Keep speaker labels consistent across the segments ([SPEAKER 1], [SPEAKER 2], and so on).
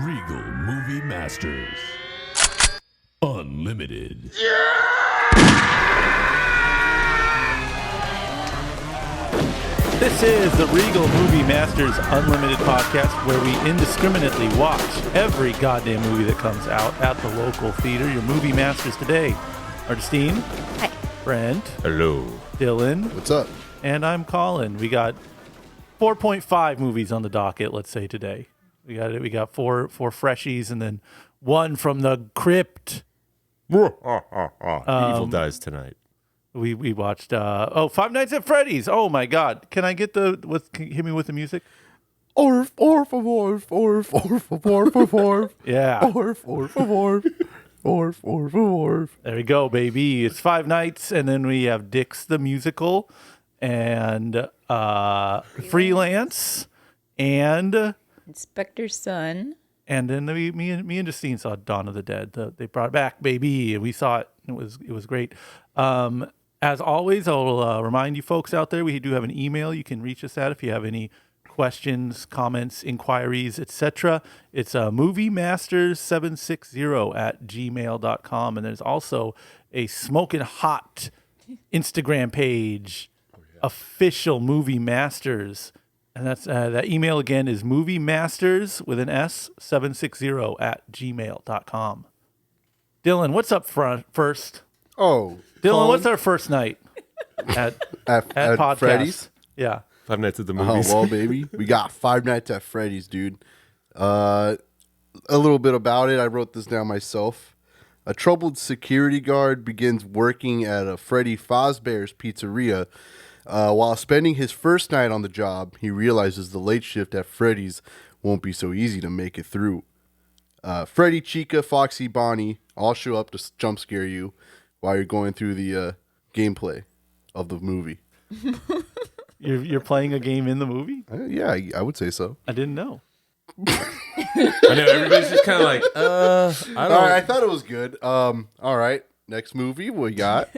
[SPEAKER 1] Regal Movie Masters. Unlimited.
[SPEAKER 2] This is the Regal Movie Masters Unlimited podcast where we indiscriminately watch every goddamn movie that comes out at the local theater. Your movie masters today are Justine.
[SPEAKER 3] Hi.
[SPEAKER 2] Brent.
[SPEAKER 4] Hello.
[SPEAKER 2] Dylan.
[SPEAKER 5] What's up?
[SPEAKER 2] And I'm Colin. We got 4.5 movies on the docket, let's say, today. We got four freshies and then one from the crypt.
[SPEAKER 4] Evil dies tonight.
[SPEAKER 2] We watched Five Nights at Freddy's. Oh my god. Can I get hit me with the music?
[SPEAKER 5] Orf, orf, orf, orf, orf, orf, orf.
[SPEAKER 2] Yeah.
[SPEAKER 5] Orf, orf, orf, orf, orf, orf.
[SPEAKER 2] There we go, baby. It's Five Nights, and then we have Dix the Musical, and Freelance, and
[SPEAKER 3] Inspector's son.
[SPEAKER 2] and then me and Justine saw Dawn of the Dead. They brought it back, baby, and we saw it. It was great. As always, I'll remind you folks out there, we do have an email you can reach us at if you have any questions, comments, inquiries, etc. It's moviemasters760@gmail.com, and there's also a smoking hot Instagram page, official Movie Masters, and that's that email again is moviemasters with an S 760@gmail.com. Dylan, what's up first?
[SPEAKER 5] Oh,
[SPEAKER 2] Dylan,
[SPEAKER 5] Colin?
[SPEAKER 2] what's our first night at podcast?
[SPEAKER 5] Freddy's?
[SPEAKER 2] Yeah.
[SPEAKER 4] Five Nights at the
[SPEAKER 5] Oh,
[SPEAKER 4] Movies.
[SPEAKER 5] well, baby. We got Five Nights at Freddy's, dude. A little bit about it. I wrote this down myself. A troubled security guard begins working at a Freddy Fazbear's pizzeria. While spending his first night on the job, he realizes the late shift at Freddy's won't be so easy to make it through. Freddy, Chica, Foxy, Bonnie all show up to jump scare you while you're going through the gameplay of the movie.
[SPEAKER 2] You're playing a game in the movie?
[SPEAKER 5] Yeah, I would say so.
[SPEAKER 2] I didn't know.
[SPEAKER 4] I know everybody's just kind of like, I don't.
[SPEAKER 5] All right, I thought it was good. All right, next movie we got.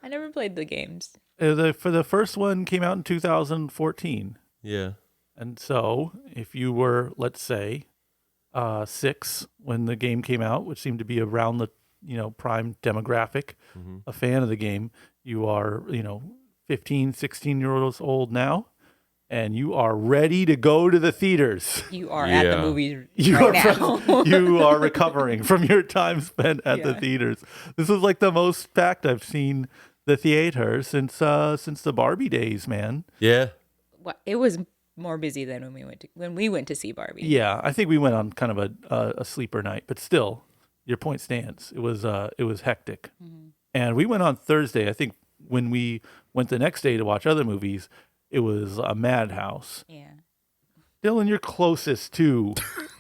[SPEAKER 3] I never played the games.
[SPEAKER 2] For the first one came out in 2014.
[SPEAKER 4] Yeah.
[SPEAKER 2] And so if you were, let's say, 6 when the game came out, which seemed to be around the prime demographic, a fan of the game, you are 15, 16-year-olds old now, and you are ready to go to the theaters.
[SPEAKER 3] You are at the movies
[SPEAKER 2] You
[SPEAKER 3] right
[SPEAKER 2] are
[SPEAKER 3] now.
[SPEAKER 2] you are recovering from your time spent at the theaters. This was like the most packed I've seen the theater since the Barbie days, man.
[SPEAKER 4] Yeah.
[SPEAKER 3] Well, it was more busy than when we went to see Barbie.
[SPEAKER 2] Yeah, I think we went on kind of a sleeper night, but still, your point stands. It was hectic, and we went on Thursday. I think when we went the next day to watch other movies, it was a madhouse.
[SPEAKER 3] Yeah.
[SPEAKER 2] Dylan, you're closest to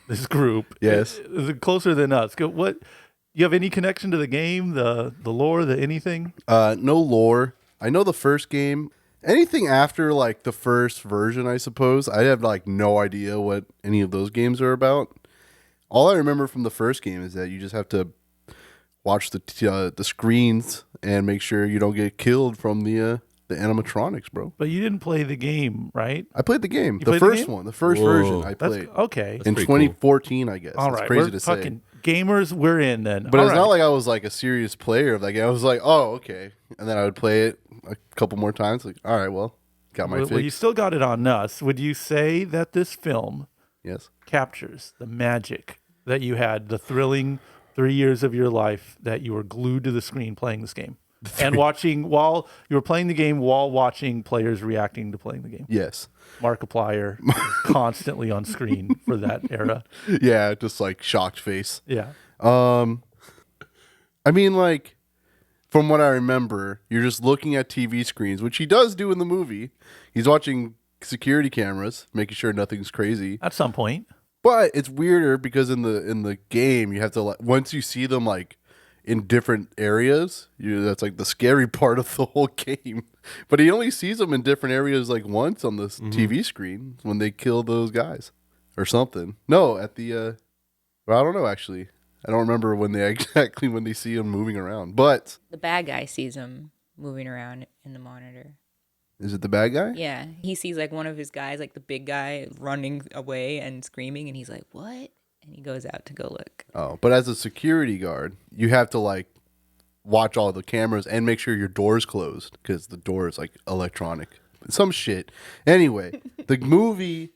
[SPEAKER 2] this group.
[SPEAKER 5] Yes.
[SPEAKER 2] Is it closer than us? What? You have any connection to the game, the lore, the anything?
[SPEAKER 5] No lore. I know the first game. Anything after like the first version, I suppose. I have like no idea what any of those games are about. All I remember from the first game is that you just have to watch the screens and make sure you don't get killed from the animatronics, bro.
[SPEAKER 2] But you didn't play the game, right?
[SPEAKER 5] I played the game.
[SPEAKER 2] You
[SPEAKER 5] The
[SPEAKER 2] played the
[SPEAKER 5] first
[SPEAKER 2] game?
[SPEAKER 5] one. The first
[SPEAKER 4] Whoa.
[SPEAKER 5] version I
[SPEAKER 2] That's
[SPEAKER 5] played.
[SPEAKER 2] okay.
[SPEAKER 5] In
[SPEAKER 4] pretty
[SPEAKER 5] 2014, I guess.
[SPEAKER 2] All
[SPEAKER 5] It's
[SPEAKER 2] right,
[SPEAKER 5] crazy
[SPEAKER 2] we're
[SPEAKER 5] to say.
[SPEAKER 2] fucking gamers. We're in then.
[SPEAKER 5] But
[SPEAKER 2] All
[SPEAKER 5] it's
[SPEAKER 2] right.
[SPEAKER 5] not like I was like a serious player of that game. I was like, oh, okay. And then I would play it a couple more times. Like, all right, well, got my
[SPEAKER 2] Well,
[SPEAKER 5] fix.
[SPEAKER 2] you still got it on us. Would you say that this film
[SPEAKER 5] Yes.
[SPEAKER 2] captures the magic that you had, the thrilling 3 years of your life that you were glued to the screen playing this game? And watching while you were playing the game while watching players reacting to playing the game.
[SPEAKER 5] Yes.
[SPEAKER 2] Markiplier constantly on screen for that era.
[SPEAKER 5] Yeah, just like shocked face.
[SPEAKER 2] Yeah.
[SPEAKER 5] I mean, like, from what I remember, you're just looking at TV screens, which he does do in the movie. He's watching security cameras, making sure nothing's crazy.
[SPEAKER 2] At some point.
[SPEAKER 5] But it's weirder because in the game, you have to, like, once you see them like in different areas, that's like the scary part of the whole game. But he only sees them in different areas like once on this TV screen when they kill those guys or something. No, at the well, I don't know actually. I don't remember when they see him moving around. But
[SPEAKER 3] The bad guy sees him moving around in the monitor.
[SPEAKER 5] Is it the bad guy?
[SPEAKER 3] Yeah, he sees like one of his guys, like the big guy, running away and screaming, and he's like, "What?" And he goes out to go look.
[SPEAKER 5] Oh, but as a security guard, you have to like watch all the cameras and make sure your door's closed because the door is like electronic. Some shit. Anyway, the movie,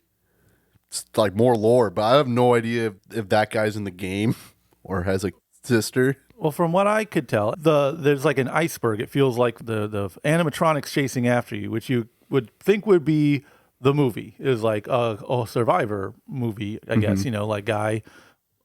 [SPEAKER 5] it's like more lore, but I have no idea if that guy's in the game or has a sister.
[SPEAKER 2] Well, from what I could tell, there's like an iceberg. It feels like the animatronics chasing after you, which you would think would be the movie. Is like a Survivor movie, I guess. You know, like guy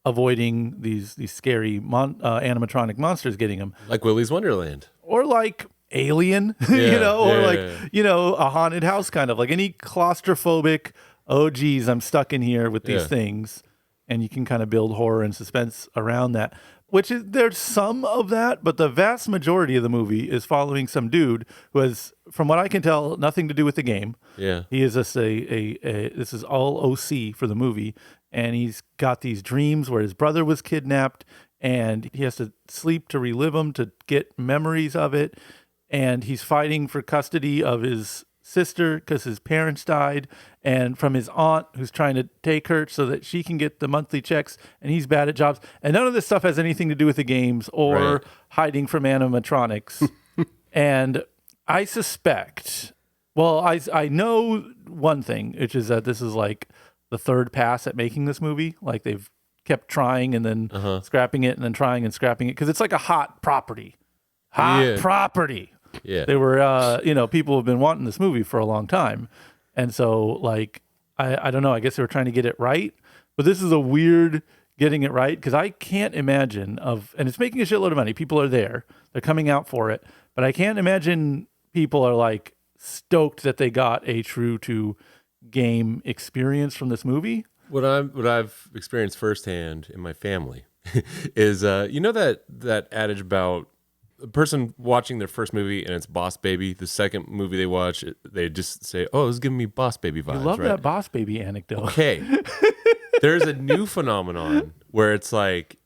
[SPEAKER 2] avoiding these scary animatronic monsters getting him,
[SPEAKER 4] Like Willy's Wonderland.
[SPEAKER 2] or like Alien, you know, or like you know, a haunted house kind of, like any claustrophobic. Oh, geez, I'm stuck in here with these things, and you can kind of build horror and suspense around that. Which is, there's some of that, but the vast majority of the movie is following some dude who has, from what I can tell, nothing to do with the game.
[SPEAKER 4] Yeah.
[SPEAKER 2] He is just this is all OC for the movie, and he's got these dreams where his brother was kidnapped, and he has to sleep to relive them to get memories of it, and he's fighting for custody of his sister because his parents died, and from his aunt who's trying to take her so that she can get the monthly checks, and he's bad at jobs, and none of this stuff has anything to do with the games or hiding from animatronics. And I suspect, well, I know one thing, which is that this is like the third pass at making this movie. Like they've kept trying and then scrapping it and then trying and scrapping it because it's like a hot property. Property.
[SPEAKER 4] Yeah.
[SPEAKER 2] They were, you know, people have been wanting this movie for a long time. And so, like, I don't know, I guess they were trying to get it right. But this is a weird getting it right because I can't imagine and it's making a shitload of money. People are there. They're coming out for it. But I can't imagine people are, like, stoked that they got a true to game experience from this movie.
[SPEAKER 4] What I've experienced firsthand in my family is, you know that adage about a person watching their first movie and it's Boss Baby. The second movie they watch, they just say, "Oh, this is giving me Boss Baby vibes."
[SPEAKER 2] I love
[SPEAKER 4] right?
[SPEAKER 2] that Boss Baby anecdote.
[SPEAKER 4] Okay. There's a new phenomenon where it's like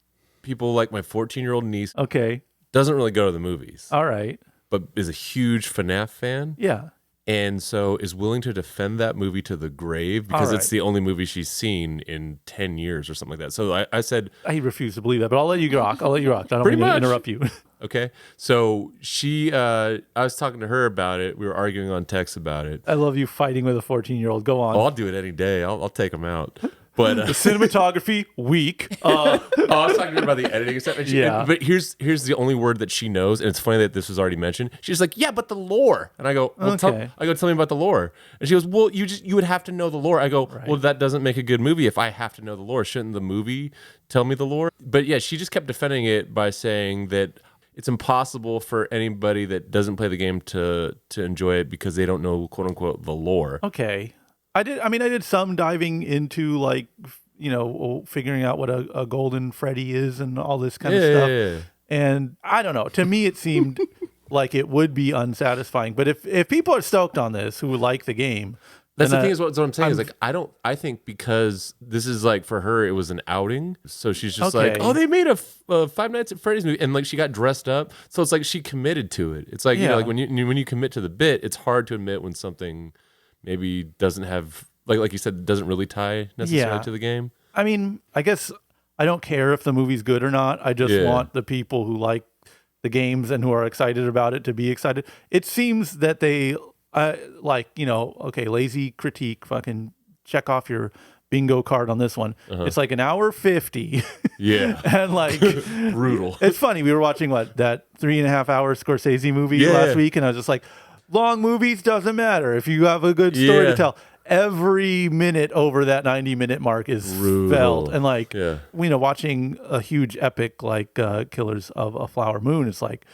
[SPEAKER 4] people like my 14-year-old niece
[SPEAKER 2] Okay.
[SPEAKER 4] doesn't really go to the movies,
[SPEAKER 2] All right.
[SPEAKER 4] but is a huge FNAF fan.
[SPEAKER 2] Yeah.
[SPEAKER 4] And so is willing to defend that movie to the grave because it's the only movie she's seen in 10 years or something like that. So I said...
[SPEAKER 2] I refuse to believe that, but I'll let you rock. I don't
[SPEAKER 4] Pretty
[SPEAKER 2] mean to
[SPEAKER 4] much.
[SPEAKER 2] interrupt you.
[SPEAKER 4] Okay. So I was talking to her about it. We were arguing on text about it.
[SPEAKER 2] I love you fighting with a 14-year-old. Go on.
[SPEAKER 4] Oh, I'll do it any day. I'll take them out. But
[SPEAKER 2] The cinematography, weak.
[SPEAKER 4] I was talking to her about the editing stuff. And
[SPEAKER 2] Yeah.
[SPEAKER 4] But here's the only word that she knows, and it's funny that this was already mentioned. She's like, "Yeah, but the lore." And I go, well,
[SPEAKER 2] Okay.
[SPEAKER 4] tell me about the lore." And she goes, "Well, you would have to know the lore." I go, "Well, that doesn't make a good movie if I have to know the lore. Shouldn't the movie tell me the lore?" But yeah, she just kept defending it by saying that it's impossible for anybody that doesn't play the game to enjoy it because they don't know, quote unquote, the lore.
[SPEAKER 2] Okay. I did some diving into, like, you know, figuring out what a golden Freddy is and all this kind of stuff.
[SPEAKER 4] Yeah.
[SPEAKER 2] And I don't know. To me, it seemed like it would be unsatisfying. But if people are stoked on this who like the game,
[SPEAKER 4] That's
[SPEAKER 2] then
[SPEAKER 4] the thing is what I'm saying is like I think because this is like for her it was an outing, so she's just like,
[SPEAKER 2] Okay.
[SPEAKER 4] oh, they made a Five Nights at Freddy's movie, and like she got dressed up, so it's like she committed to it. It's like you know,
[SPEAKER 2] Yeah.
[SPEAKER 4] like when you commit to the bit, it's hard to admit when something maybe doesn't have like you said doesn't really tie necessarily
[SPEAKER 2] Yeah.
[SPEAKER 4] to the game.
[SPEAKER 2] I mean, I guess I don't care if the movie's good or not. I just want the people who like the games and who are excited about it to be excited. It seems that they like, you know, okay, lazy critique, fucking check off your bingo card on this one. It's like an hour 50.
[SPEAKER 4] Yeah,
[SPEAKER 2] And like
[SPEAKER 4] brutal.
[SPEAKER 2] It's funny. We were watching that 3.5 hour Scorsese movie last week, and I was just like, long movies doesn't matter if you have a good story to tell. Every minute over that 90-minute mark is felt, and like you know, watching a huge epic like Killers of a Flower Moon, it's like,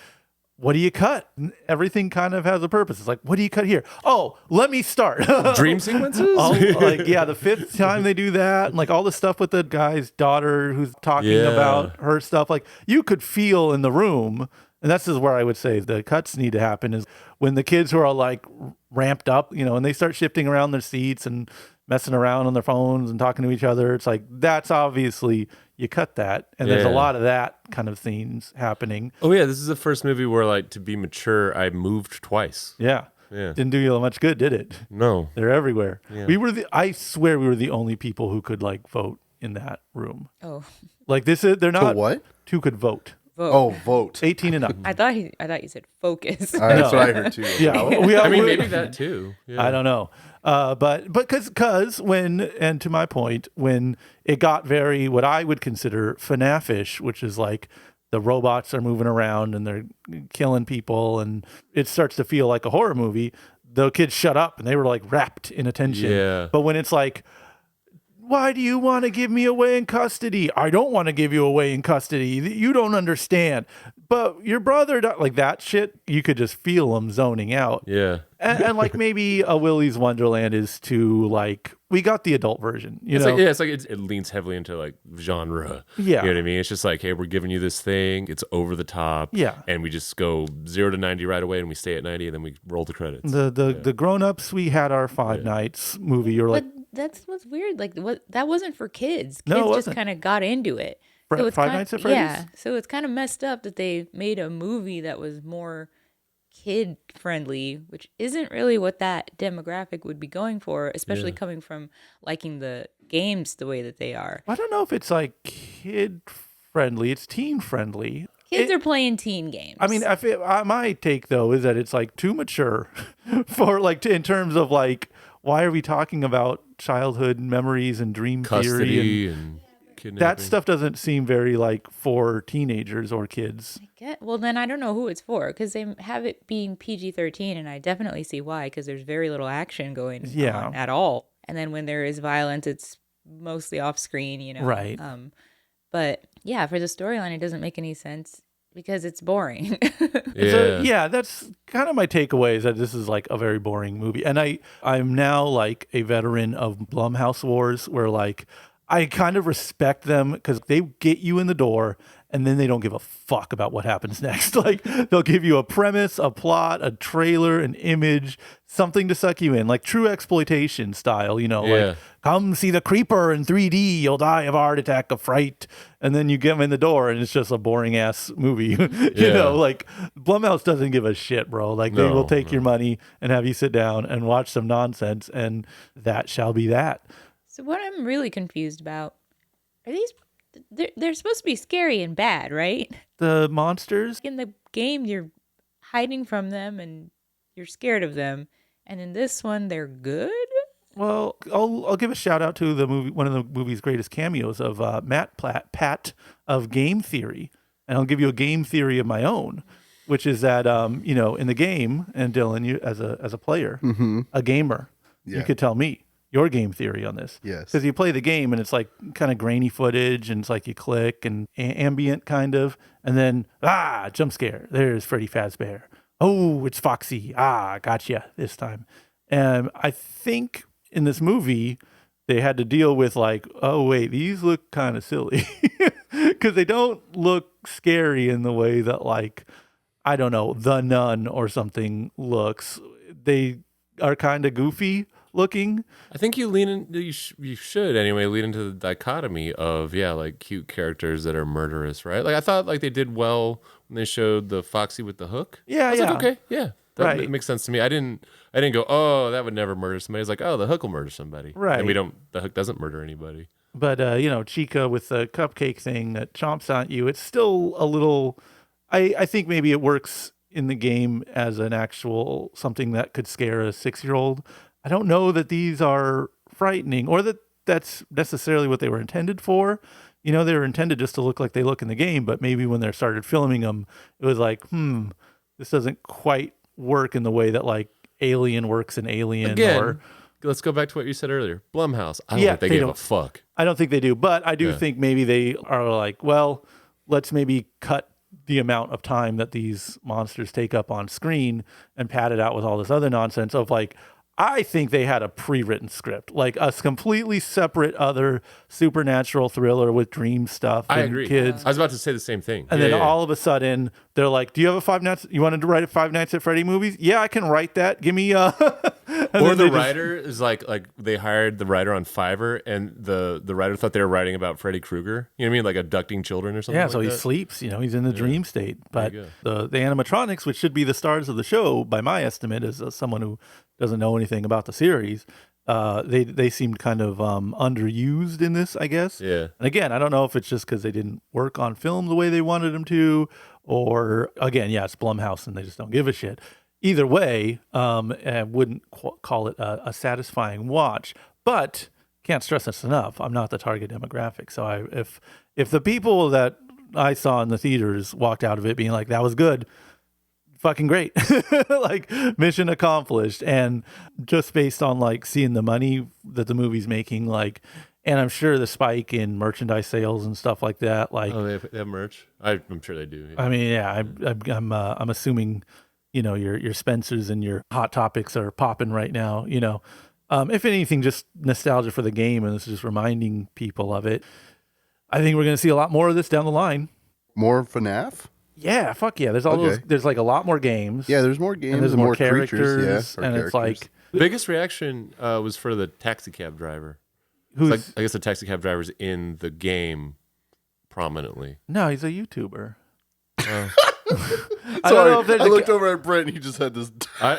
[SPEAKER 2] what do you cut? Everything kind of has a purpose. It's like, what do you cut here? Oh, let me start.
[SPEAKER 4] Dream sequences.
[SPEAKER 2] Like, yeah, the fifth time they do that, and like all the stuff with the guy's daughter who's talking about her stuff, like you could feel in the room. And that's just where I would say the cuts need to happen is when the kids who are like ramped up, you know, and they start shifting around their seats and messing around on their phones and talking to each other. It's like, that's obviously, you cut that. And there's a lot of that kind of scenes happening.
[SPEAKER 4] Oh yeah, this is the first movie where like to be mature, I moved twice.
[SPEAKER 2] Yeah. Didn't do you much good, did it?
[SPEAKER 4] No.
[SPEAKER 2] They're everywhere.
[SPEAKER 4] Yeah.
[SPEAKER 2] I swear we were the only people who could like vote in that room.
[SPEAKER 3] Oh,
[SPEAKER 2] Like this is they're not
[SPEAKER 5] what?
[SPEAKER 2] 2 could vote.
[SPEAKER 3] vote.
[SPEAKER 5] Oh, vote.
[SPEAKER 2] 18 and up.
[SPEAKER 3] I thought you said focus.
[SPEAKER 5] All right, that's what I heard too.
[SPEAKER 2] Yeah,
[SPEAKER 4] I mean, maybe that too. Yeah.
[SPEAKER 2] I don't know. But because when, and to my point, when it got very, what I would consider FNAF-ish, which is like the robots are moving around and they're killing people and it starts to feel like a horror movie, the kids shut up and they were like wrapped in attention.
[SPEAKER 4] Yeah.
[SPEAKER 2] But when it's like, why do you want to give me away in custody? I don't want to give you away in custody. You don't understand. But your brother, like that shit, you could just feel them zoning out.
[SPEAKER 4] Yeah.
[SPEAKER 2] And like maybe a Willy's Wonderland is to like, we got the adult version, you
[SPEAKER 4] It's
[SPEAKER 2] know?
[SPEAKER 4] like, yeah, it's like it leans heavily into like genre.
[SPEAKER 2] Yeah.
[SPEAKER 4] You know what I mean? It's just like, hey, we're giving you this thing. It's over the top.
[SPEAKER 2] Yeah.
[SPEAKER 4] And we just go 0 to 90 right away and we stay at 90 and then we roll the credits.
[SPEAKER 2] The grown-ups, we had our Five Nights movie. You're like,
[SPEAKER 3] But that's what's weird. Like, that wasn't for kids. Kids
[SPEAKER 2] No, it
[SPEAKER 3] just
[SPEAKER 2] wasn't.
[SPEAKER 3] kind of got into it.
[SPEAKER 2] Five Nights at Freddy's?
[SPEAKER 3] Yeah. So it's kind of messed up that they made a movie that was more kid friendly, which isn't really what that demographic would be going for, especially coming from liking the games the way that they are.
[SPEAKER 2] I don't know if it's like kid-friendly. It's teen-friendly.
[SPEAKER 3] Kids are playing teen games.
[SPEAKER 2] I mean, my take, though, is that it's like too mature for like, in terms of like, why are we talking about childhood memories and dream theory?
[SPEAKER 4] Custody and kidnapping.
[SPEAKER 2] That stuff doesn't seem very like for teenagers or kids.
[SPEAKER 3] Well, then I don't know who it's for because they have it being PG-13, and I definitely see why because there's very little action going on at all. And then when there is violence, it's mostly off screen, you know.
[SPEAKER 2] Right.
[SPEAKER 3] But yeah, for the storyline, it doesn't make any sense because it's boring.
[SPEAKER 2] So, yeah, that's kind of my takeaway is that this is like a very boring movie. And I'm now like a veteran of Blumhouse Wars where like I kind of respect them because they get you in the door and then they don't give a fuck about what happens next. Like they'll give you a premise, a plot, a trailer, an image, something to suck you in, like true exploitation style, you know, like come see the creeper in 3D, you'll die of a heart attack of fright. And then you get them in the door and it's just a boring ass movie. You know, like Blumhouse doesn't give a shit, bro. Like they will take your money and have you sit down and watch some nonsense and that shall be that.
[SPEAKER 3] So what I'm really confused about are these. They're supposed to be scary and bad, right?
[SPEAKER 2] The monsters?
[SPEAKER 3] In the game, you're hiding from them and you're scared of them. And in this one, they're good?
[SPEAKER 2] Well, I'll give a shout out to the movie, one of the movie's greatest cameos of Matt Pat of Game Theory. And I'll give you a game theory of my own, which is that, you know, in the game, and Dylan, you as a player, a gamer, you could tell me your game theory on this.
[SPEAKER 5] Yes.
[SPEAKER 2] Because you play the game and it's like kind of grainy footage and it's like you click and ambient kind of. And then, jump scare. There's Freddy Fazbear. Oh, it's Foxy. Gotcha this time. And I think in this movie, they had to deal with like, oh, wait, these look kind of silly. Because they don't look scary in the way that like, I don't know, The Nun or something looks. They are kind of goofy looking.
[SPEAKER 4] I think you lean in. You should anyway lean into the dichotomy of like cute characters that are murderous, right? Like I thought like they did well when they showed the Foxy with the hook.
[SPEAKER 2] Yeah,
[SPEAKER 4] I was
[SPEAKER 2] yeah.
[SPEAKER 4] like, okay, yeah, that makes sense to me. I didn't go, oh, that would never murder somebody. It's like, oh, the hook will murder somebody,
[SPEAKER 2] right?
[SPEAKER 4] And the hook doesn't murder anybody.
[SPEAKER 2] But you know, Chica with the cupcake thing that chomps on you, it's still a little. I think maybe it works in the game as an actual something that could scare a 6-year-old. I don't know that these are frightening or that that's necessarily what they were intended for. You know, they were intended just to look like they look in the game, but maybe when they started filming them, it was like, this doesn't quite work in the way that like Alien works in Alien.
[SPEAKER 4] Again, let's go back to what you said earlier. Blumhouse. I don't think they gave a fuck.
[SPEAKER 2] I don't think they do, but I do think maybe they are like, well, let's maybe cut the amount of time that these monsters take up on screen and pad it out with all this other nonsense of like, I think they had a pre-written script, like a completely separate other supernatural thriller with dream stuff and
[SPEAKER 4] I agree.
[SPEAKER 2] kids.
[SPEAKER 4] I was about to say the same thing.
[SPEAKER 2] And then all of a sudden they're like, do you have a Five Nights? You wanted to write a Five Nights at Freddy movies? Yeah, I can write that. Give me or
[SPEAKER 4] the writer is like they hired the writer on Fiverr and the writer thought they were writing about Freddy Krueger. You know what I mean? Like abducting children or something.
[SPEAKER 2] Yeah,
[SPEAKER 4] like
[SPEAKER 2] so he
[SPEAKER 4] that.
[SPEAKER 2] sleeps, you know, he's in the dream state. But the animatronics, which should be the stars of the show, by my estimate, as someone who doesn't know anything about the series, They seemed kind of underused in this, I guess.
[SPEAKER 4] Yeah.
[SPEAKER 2] And again, I don't know if it's just because they didn't work on film the way they wanted them to, or again, yeah, it's Blumhouse and they just don't give a shit. Either way, I wouldn't call it a satisfying watch, but can't stress this enough. I'm not the target demographic, so if the people that I saw in the theaters walked out of it being like, that was good, fucking great, like mission accomplished. And just based on like seeing the money that the movie's making, like, and I'm sure the spike in merchandise sales and stuff like that, like,
[SPEAKER 4] Oh, they have merch. I'm sure they do. Yeah.
[SPEAKER 2] I mean, yeah, I'm assuming, your Spencers and your Hot Topics are popping right now, if anything, just nostalgia for the game, and this is just reminding people of it. I think we're going to see a lot more of this down the line.
[SPEAKER 5] More FNAF?
[SPEAKER 2] Yeah, fuck yeah. There's all those. There's like a lot more games.
[SPEAKER 5] Yeah, there's more games
[SPEAKER 2] and there's
[SPEAKER 5] and
[SPEAKER 2] more
[SPEAKER 5] creatures.
[SPEAKER 2] characters,
[SPEAKER 5] Yeah,
[SPEAKER 2] and it's like
[SPEAKER 4] The biggest reaction was for the taxi cab driver.
[SPEAKER 2] who's
[SPEAKER 4] It's like, I guess the taxi cab driver's in the game prominently.
[SPEAKER 2] no, he's a YouTuber.
[SPEAKER 5] Sorry,
[SPEAKER 2] don't know if there's
[SPEAKER 5] I
[SPEAKER 2] a-
[SPEAKER 5] looked over at Brent and he just had this.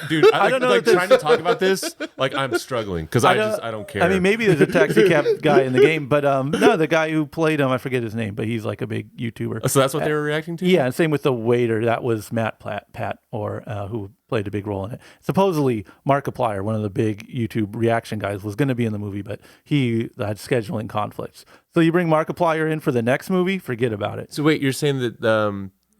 [SPEAKER 4] Dude,
[SPEAKER 2] I don't know if there's-
[SPEAKER 4] trying to talk about this. Like I'm struggling because I don't care.
[SPEAKER 2] I mean, maybe there's a taxi cab guy in the game, but no, the guy who played him, I forget his name, but he's like a big YouTuber.
[SPEAKER 4] So that's what they were reacting to.
[SPEAKER 2] Yeah, and same with the waiter. That was Matt Pat, or who played a big role in it. Supposedly, Markiplier, one of the big YouTube reaction guys, was going to be in the movie, but he had scheduling conflicts. So you bring Markiplier in for the next movie, forget about it.
[SPEAKER 4] So wait, you're saying that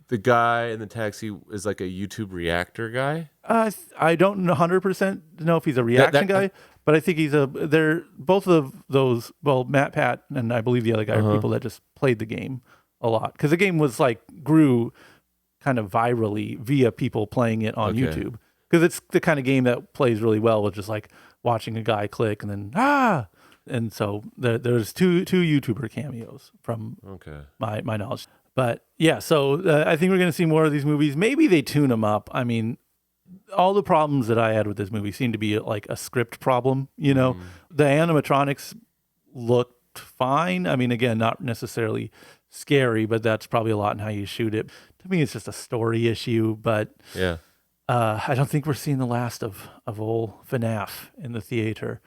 [SPEAKER 4] the guy in the taxi is like a YouTube reactor guy?
[SPEAKER 2] I don't 100% know if he's a reaction guy, but I think they're both of those, well, Matt Pat and I believe the other guy are people that just played the game a lot. Because the game was grew kind of virally via people playing it on YouTube. Because it's the kind of game that plays really well with just like watching a guy click and then, and so there's two YouTuber cameos from my knowledge. But yeah, so I think we're going to see more of these movies. Maybe they tune them up. I mean, all the problems that I had with this movie seem to be like a script problem. The animatronics looked fine. I mean, again, not necessarily scary, but that's probably a lot in how you shoot it. To me, it's just a story issue. But
[SPEAKER 4] Yeah.
[SPEAKER 2] I don't think we're seeing the last of old FNAF in the theater.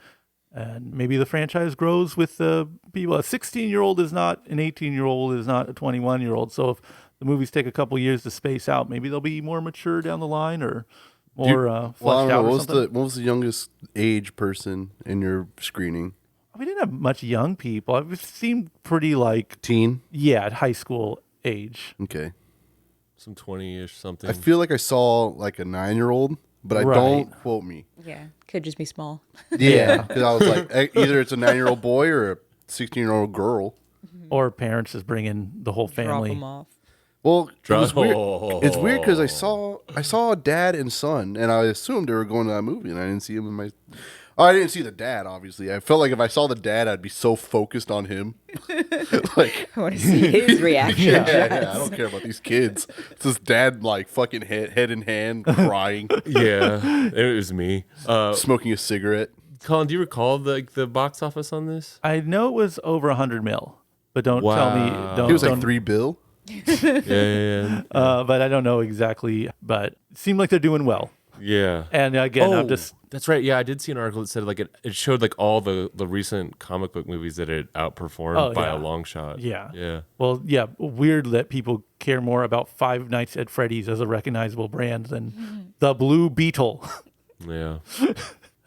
[SPEAKER 2] And maybe the franchise grows with the people. A 16-year-old is not an 18-year-old, is not a 21-year-old. So if the movies take a couple years to space out, maybe they'll be more mature down the line or more fleshed out.
[SPEAKER 5] What was the youngest age person in your screening?
[SPEAKER 2] We didn't have much young people. It seemed pretty like
[SPEAKER 5] Teen?
[SPEAKER 2] at high school age.
[SPEAKER 5] Okay.
[SPEAKER 4] Some 20-ish something.
[SPEAKER 5] I feel like I saw like a 9-year-old, but
[SPEAKER 2] Right.
[SPEAKER 5] don't quote me.
[SPEAKER 3] Yeah, could just be small.
[SPEAKER 5] Yeah, because I was like, either it's a 9-year-old boy or a 16-year-old girl.
[SPEAKER 2] Or parents just bringing the whole
[SPEAKER 3] Drop
[SPEAKER 2] family.
[SPEAKER 3] them off.
[SPEAKER 5] Well, it was weird.
[SPEAKER 4] Oh.
[SPEAKER 5] It's weird because I saw a dad and son, and I assumed they were going to that movie, and I didn't see him in my. Oh, I didn't see the dad. Obviously, I felt like if I saw the dad, I'd be so focused on him. Like,
[SPEAKER 3] I want to see his reaction.
[SPEAKER 5] yeah, I don't care about these kids. It's this dad like fucking head in hand, crying,
[SPEAKER 4] Yeah, it was me.
[SPEAKER 5] smoking a cigarette.
[SPEAKER 4] Colin, do you recall the box office on this?
[SPEAKER 2] I know it was over 100 mil, but don't tell me.
[SPEAKER 4] Wow.
[SPEAKER 2] Don't,
[SPEAKER 5] He was like
[SPEAKER 2] don't-
[SPEAKER 5] $3 billion.
[SPEAKER 4] Yeah.
[SPEAKER 2] but I don't know exactly. But it seemed like they're doing well.
[SPEAKER 4] Yeah.
[SPEAKER 2] And again, I'm just
[SPEAKER 4] That's right. Yeah, I did see an article that said like it showed like all the recent comic book movies that it outperformed by a long shot.
[SPEAKER 2] Yeah.
[SPEAKER 4] Yeah.
[SPEAKER 2] Well, yeah, weird that people care more about Five Nights at Freddy's as a recognizable brand than the Blue Beetle.
[SPEAKER 4] Yeah.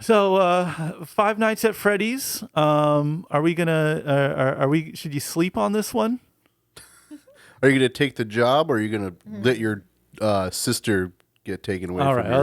[SPEAKER 2] So, Five Nights at Freddy's. Are we gonna? Should you sleep on this one?
[SPEAKER 5] Are you gonna take the job, or are you gonna let your sister get taken away?
[SPEAKER 2] All
[SPEAKER 5] from
[SPEAKER 2] right,
[SPEAKER 5] your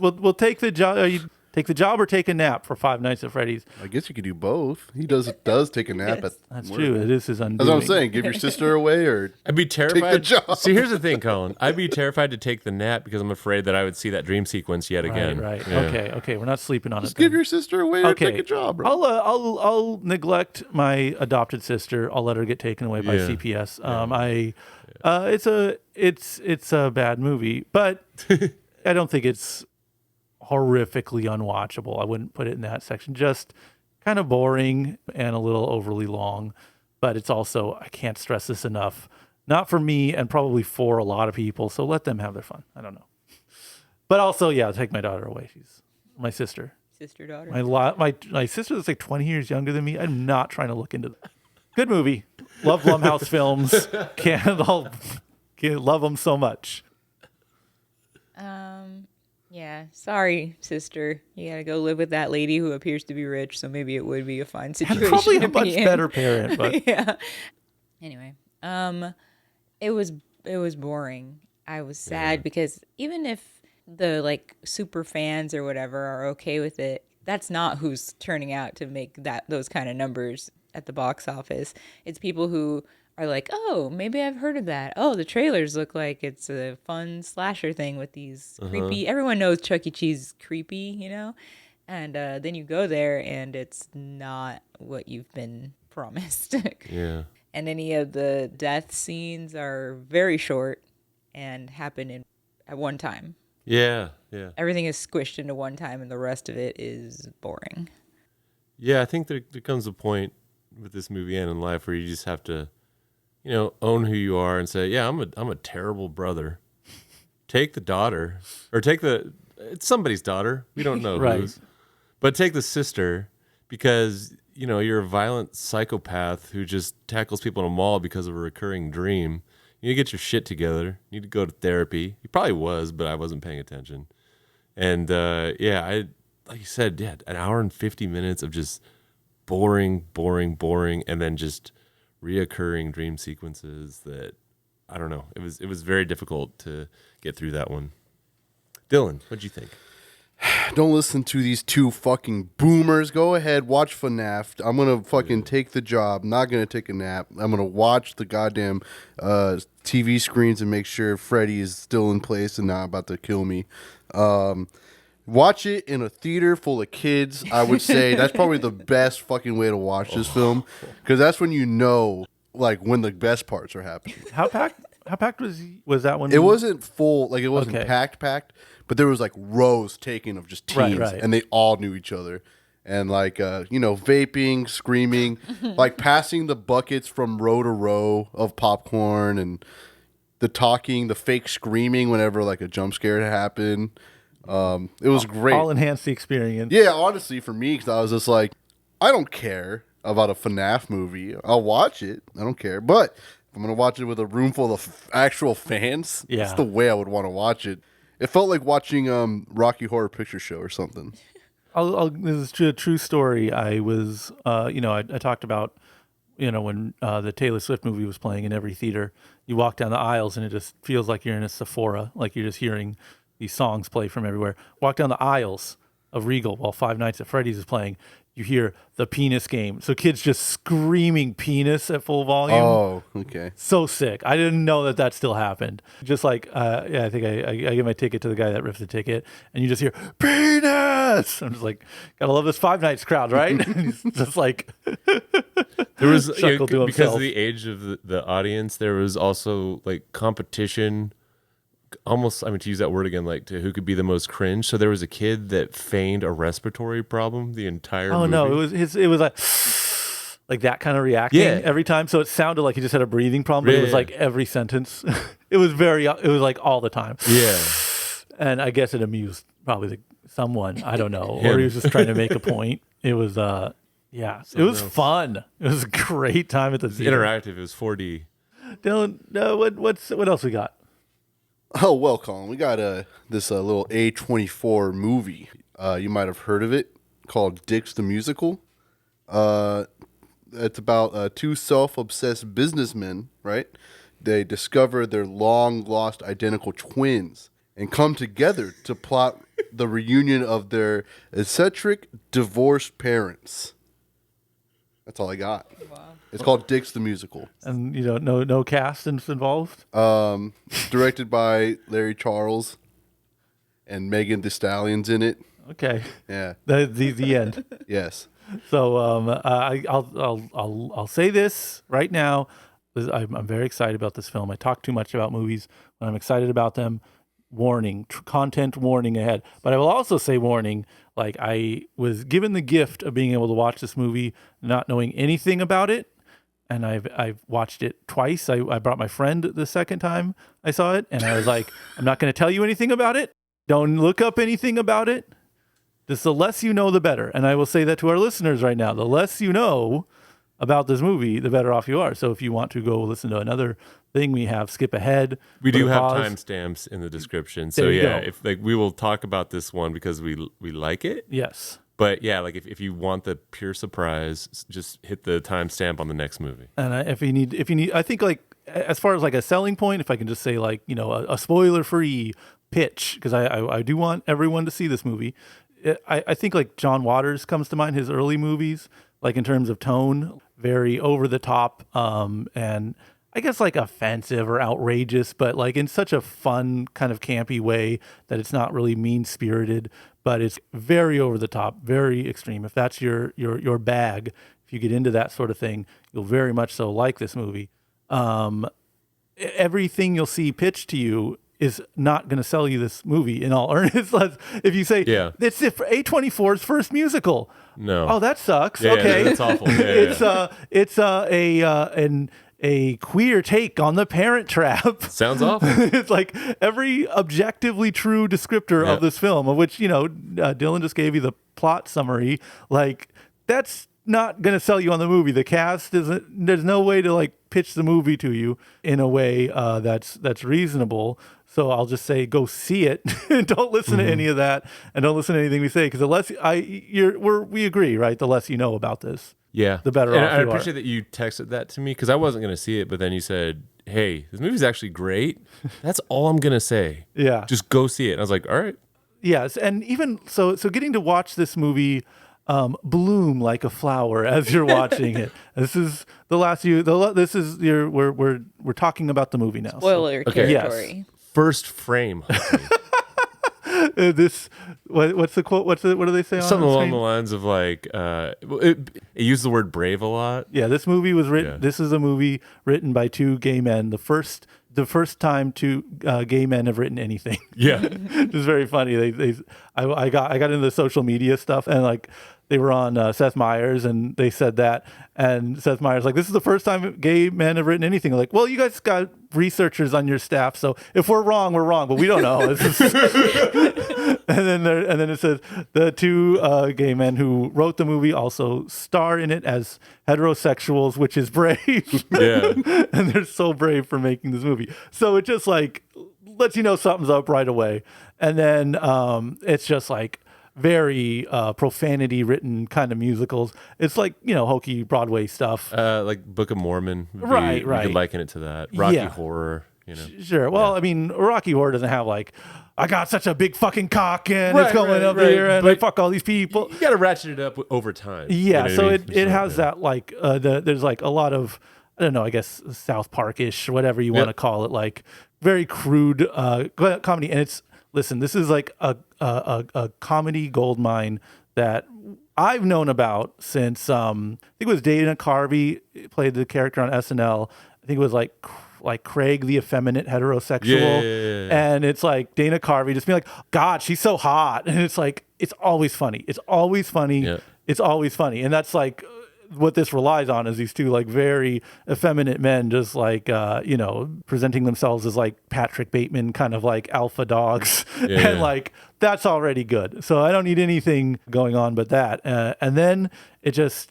[SPEAKER 2] we'll
[SPEAKER 5] aunt?
[SPEAKER 2] take the job. You take the job or take a nap for Five Nights at Freddy's?
[SPEAKER 5] I guess you could do both. He does take a nap at
[SPEAKER 2] That's
[SPEAKER 5] work.
[SPEAKER 2] true. It is his undoing.
[SPEAKER 5] That's what I'm saying. Give your sister away, or
[SPEAKER 4] I'd be terrified.
[SPEAKER 5] job.
[SPEAKER 4] See, here's the thing, Colin. I'd be terrified to take the nap because I'm afraid that I would see that dream sequence yet again.
[SPEAKER 2] Right.
[SPEAKER 4] Yeah.
[SPEAKER 2] Okay. We're not sleeping on
[SPEAKER 5] just
[SPEAKER 2] it.
[SPEAKER 5] give
[SPEAKER 2] then.
[SPEAKER 5] your sister away or take a job, bro.
[SPEAKER 2] I'll neglect my adopted sister. I'll let her get taken away by
[SPEAKER 4] Yeah.
[SPEAKER 2] CPS. It's a bad movie, but I don't think it's horrifically unwatchable. I wouldn't put it in that section. Just kind of boring and a little overly long, but it's also, I can't stress this enough, not for me and probably for a lot of people. So let them have their fun. I don't know. But also, yeah, take my daughter away. She's my sister.
[SPEAKER 3] sister daughter.
[SPEAKER 2] My sister is like 20 years younger than me. I'm not trying to look into that. Good movie. Love Blumhouse films. Can't love them so much.
[SPEAKER 3] Yeah, sorry, sister. You gotta go live with that lady who appears to be rich, so maybe it would be a fine situation.
[SPEAKER 2] Probably
[SPEAKER 3] to
[SPEAKER 2] a much
[SPEAKER 3] be in.
[SPEAKER 2] better parent, but
[SPEAKER 3] Yeah. Anyway, it was boring. I was sad because even if the like super fans or whatever are okay with it, that's not who's turning out to make those kind of numbers at the box office. It's people who are like, oh, maybe I've heard of that. Oh, the trailers look like it's a fun slasher thing with these creepy. Everyone knows Chuck E. Cheese is creepy, you know? And then you go there and it's not what you've been promised.
[SPEAKER 4] Yeah.
[SPEAKER 3] And any of the death scenes are very short and happen at one time.
[SPEAKER 4] Yeah. Yeah.
[SPEAKER 3] Everything is squished into one time and the rest of it is boring.
[SPEAKER 4] Yeah. I think there comes a point with this movie and in life where you just have to, own who you are and say, yeah, I'm a terrible brother. Take the daughter, or it's somebody's daughter. We don't know
[SPEAKER 2] Right.
[SPEAKER 4] whose, but take the sister because, you're a violent psychopath who just tackles people in a mall because of a recurring dream. You need to get your shit together. You need to go to therapy. He probably was, but I wasn't paying attention. And like you said, an hour and 50 minutes of just boring, and then just reoccurring dream sequences that I don't know. It was very difficult to get through that one. Dylan, what'd you think?
[SPEAKER 5] Don't listen to these two fucking boomers. Go ahead, watch FNAF. I'm gonna fucking take the job. Not gonna take a nap. I'm gonna watch the goddamn TV screens and make sure Freddy is still in place and not about to kill me. Watch it in a theater full of kids. I would say that's probably the best fucking way to watch this film, because that's when you know, like, when the best parts are happening.
[SPEAKER 2] How packed was that one?
[SPEAKER 5] It wasn't full, like it wasn't
[SPEAKER 2] Okay.
[SPEAKER 5] packed, but there was like rows taken of just teens,
[SPEAKER 2] Right.
[SPEAKER 5] and they all knew each other, and like vaping, screaming, like passing the buckets from row to row of popcorn, and the talking, the fake screaming whenever like a jump scare happened. It was great.
[SPEAKER 2] All enhanced the experience.
[SPEAKER 5] Yeah, honestly, for me, because I was just like, I don't care about a FNAF movie. I'll watch it. I don't care. But if I'm going to watch it with a room full of actual fans, that's the way I would want to watch it. It felt like watching Rocky Horror Picture Show or something.
[SPEAKER 2] This is a true story. I was, I talked about, when the Taylor Swift movie was playing in every theater, you walk down the aisles and it just feels like you're in a Sephora, like you're just hearing these songs play from everywhere. Walk down the aisles of Regal while Five Nights at Freddy's is playing. You hear the penis game. So kids just screaming penis at full volume.
[SPEAKER 5] Oh, okay.
[SPEAKER 2] So sick. I didn't know that still happened. Just like, I think I give my ticket to the guy that ripped the ticket, and you just hear, penis! I'm just like, gotta love this Five Nights crowd, right? And he's just like,
[SPEAKER 4] There was,
[SPEAKER 2] chuckle to
[SPEAKER 4] because
[SPEAKER 2] himself.
[SPEAKER 4] of the age of the audience, there was also like competition. Almost, to use that word again, like to who could be the most cringe. So there was a kid that feigned a respiratory problem the entire movie.
[SPEAKER 2] no, it was like that kind of reacting every time. So it sounded like he just had a breathing problem, but it was like every sentence. it was like all the time.
[SPEAKER 4] Yeah.
[SPEAKER 2] And I guess it amused probably someone, I don't know, or he was just trying to make a point. It was, it was fun. It was a great time at the theater.
[SPEAKER 4] Interactive. It was 4D.
[SPEAKER 2] Dylan, what else we got?
[SPEAKER 5] Oh, well, Colin, we got this little A24 movie. You might have heard of it, called Dicks the Musical. It's about two self-obsessed businessmen, right? They discover their long-lost identical twins and come together to plot the reunion of their eccentric divorced parents. That's all I got. Wow. It's called Dicks the Musical.
[SPEAKER 2] And no cast involved.
[SPEAKER 5] Directed by Larry Charles, and Megan Thee Stallion's in it.
[SPEAKER 2] Okay.
[SPEAKER 5] Yeah.
[SPEAKER 2] The end.
[SPEAKER 5] Yes.
[SPEAKER 2] So I'll say this right now. I'm very excited about this film. I talk too much about movies when I'm excited about them. Warning, content warning ahead. But I will also say warning, like I was given the gift of being able to watch this movie not knowing anything about it. And I've watched it twice. I brought my friend the second time I saw it, and I was like, I'm not going to tell you anything about it. Don't look up anything about it. Just the less you know, the better. And I will say that to our listeners right now. The less you know about this movie, the better off you are. So if you want to go listen to another thing we have, skip ahead.
[SPEAKER 4] We do have
[SPEAKER 2] pause.
[SPEAKER 4] timestamps in the description. So
[SPEAKER 2] There you
[SPEAKER 4] yeah,
[SPEAKER 2] go.
[SPEAKER 4] if like we will talk about this one because we like it.
[SPEAKER 2] Yes.
[SPEAKER 4] But yeah, like if you want the pure surprise, just hit the timestamp on the next movie.
[SPEAKER 2] And if you need, I think like as far as like a selling point, if I can just say like, you know, a spoiler-free pitch, because I do want everyone to see this movie. I think like John Waters comes to mind, his early movies, like in terms of tone, very over the top, and I guess like offensive or outrageous, but like in such a fun kind of campy way that it's not really mean-spirited, but it's very over the top, very extreme. If that's your bag, if you get into that sort of thing, you'll very much so like this movie. Everything you'll see pitched to you is not going to sell you this movie in all earnest. If you say, it's A24's first musical.
[SPEAKER 4] No.
[SPEAKER 2] Oh, that sucks.
[SPEAKER 4] Yeah,
[SPEAKER 2] okay.
[SPEAKER 4] that's awful. Yeah,
[SPEAKER 2] it's a queer take on the Parent Trap.
[SPEAKER 4] Sounds awful.
[SPEAKER 2] It's like every objectively true descriptor of this film, of which, you know, Dylan just gave you the plot summary. Like, that's not going to sell you on the movie. The cast isn't, there's no way to like pitch the movie to you in a way that's reasonable. So I'll just say, go see it. Don't listen to any of that, and don't listen to anything we say, because the less we agree, right? The less you know about this, the better off you are.
[SPEAKER 4] I appreciate that you texted that to me, because I wasn't going to see it, but then you said, "Hey, this movie's actually great." That's all I'm going to say.
[SPEAKER 2] Yeah,
[SPEAKER 4] just go see it. And I was like, all right.
[SPEAKER 2] Yes, and even so getting to watch this movie bloom like a flower as you're watching it. This is the last this is your we're talking about the movie now.
[SPEAKER 3] Spoiler territory.
[SPEAKER 2] Yes.
[SPEAKER 4] First frame.
[SPEAKER 2] What's the quote? What do they say?
[SPEAKER 4] Something
[SPEAKER 2] on
[SPEAKER 4] along the lines of like, it used the word brave a lot.
[SPEAKER 2] Yeah, this movie was written. Yeah. This is a movie written by two gay men. The first time two gay men have written anything.
[SPEAKER 4] Yeah,
[SPEAKER 2] it's very funny. I got into the social media stuff, and like they were on Seth Meyers, and they said that, and Seth Meyers like, this is the first time gay men have written anything. Like, well, you guys got researchers on your staff, so if we're wrong, we're wrong, but we don't know. and then it says the two gay men who wrote the movie also star in it as heterosexuals, which is brave.
[SPEAKER 4] Yeah,
[SPEAKER 2] and they're so brave for making this movie. So it just like lets you know something's up right away, and then it's just like very profanity written kind of musicals. It's like, you know, hokey Broadway stuff,
[SPEAKER 4] like Book of Mormon.
[SPEAKER 2] Right.
[SPEAKER 4] You could liken it to that. Rocky Horror. You know.
[SPEAKER 2] Sure. Well, I mean, Rocky Horror doesn't have like, I got such a big fucking cock and it's going up here and I fuck all these people.
[SPEAKER 4] You got to ratchet it up over time.
[SPEAKER 2] Yeah.
[SPEAKER 4] You know
[SPEAKER 2] so
[SPEAKER 4] what I mean?
[SPEAKER 2] it has that like there's like a lot of, I don't know, I guess South Park-ish, whatever you want to call it, like very crude comedy. And it's, listen, this is like a comedy goldmine that I've known about since I think it was Dana Carvey played the character on SNL. I think it was like Craig the effeminate heterosexual.
[SPEAKER 4] Yeah.
[SPEAKER 2] And it's like Dana Carvey just being like, God, she's so hot. And it's like, it's always funny. It's always funny.
[SPEAKER 4] Yeah.
[SPEAKER 2] It's always funny. And that's like what this relies on, is these two like very effeminate men just like you know, presenting themselves as like Patrick Bateman kind of like alpha dogs. And like that's already good, so I don't need anything going on but that, and then it just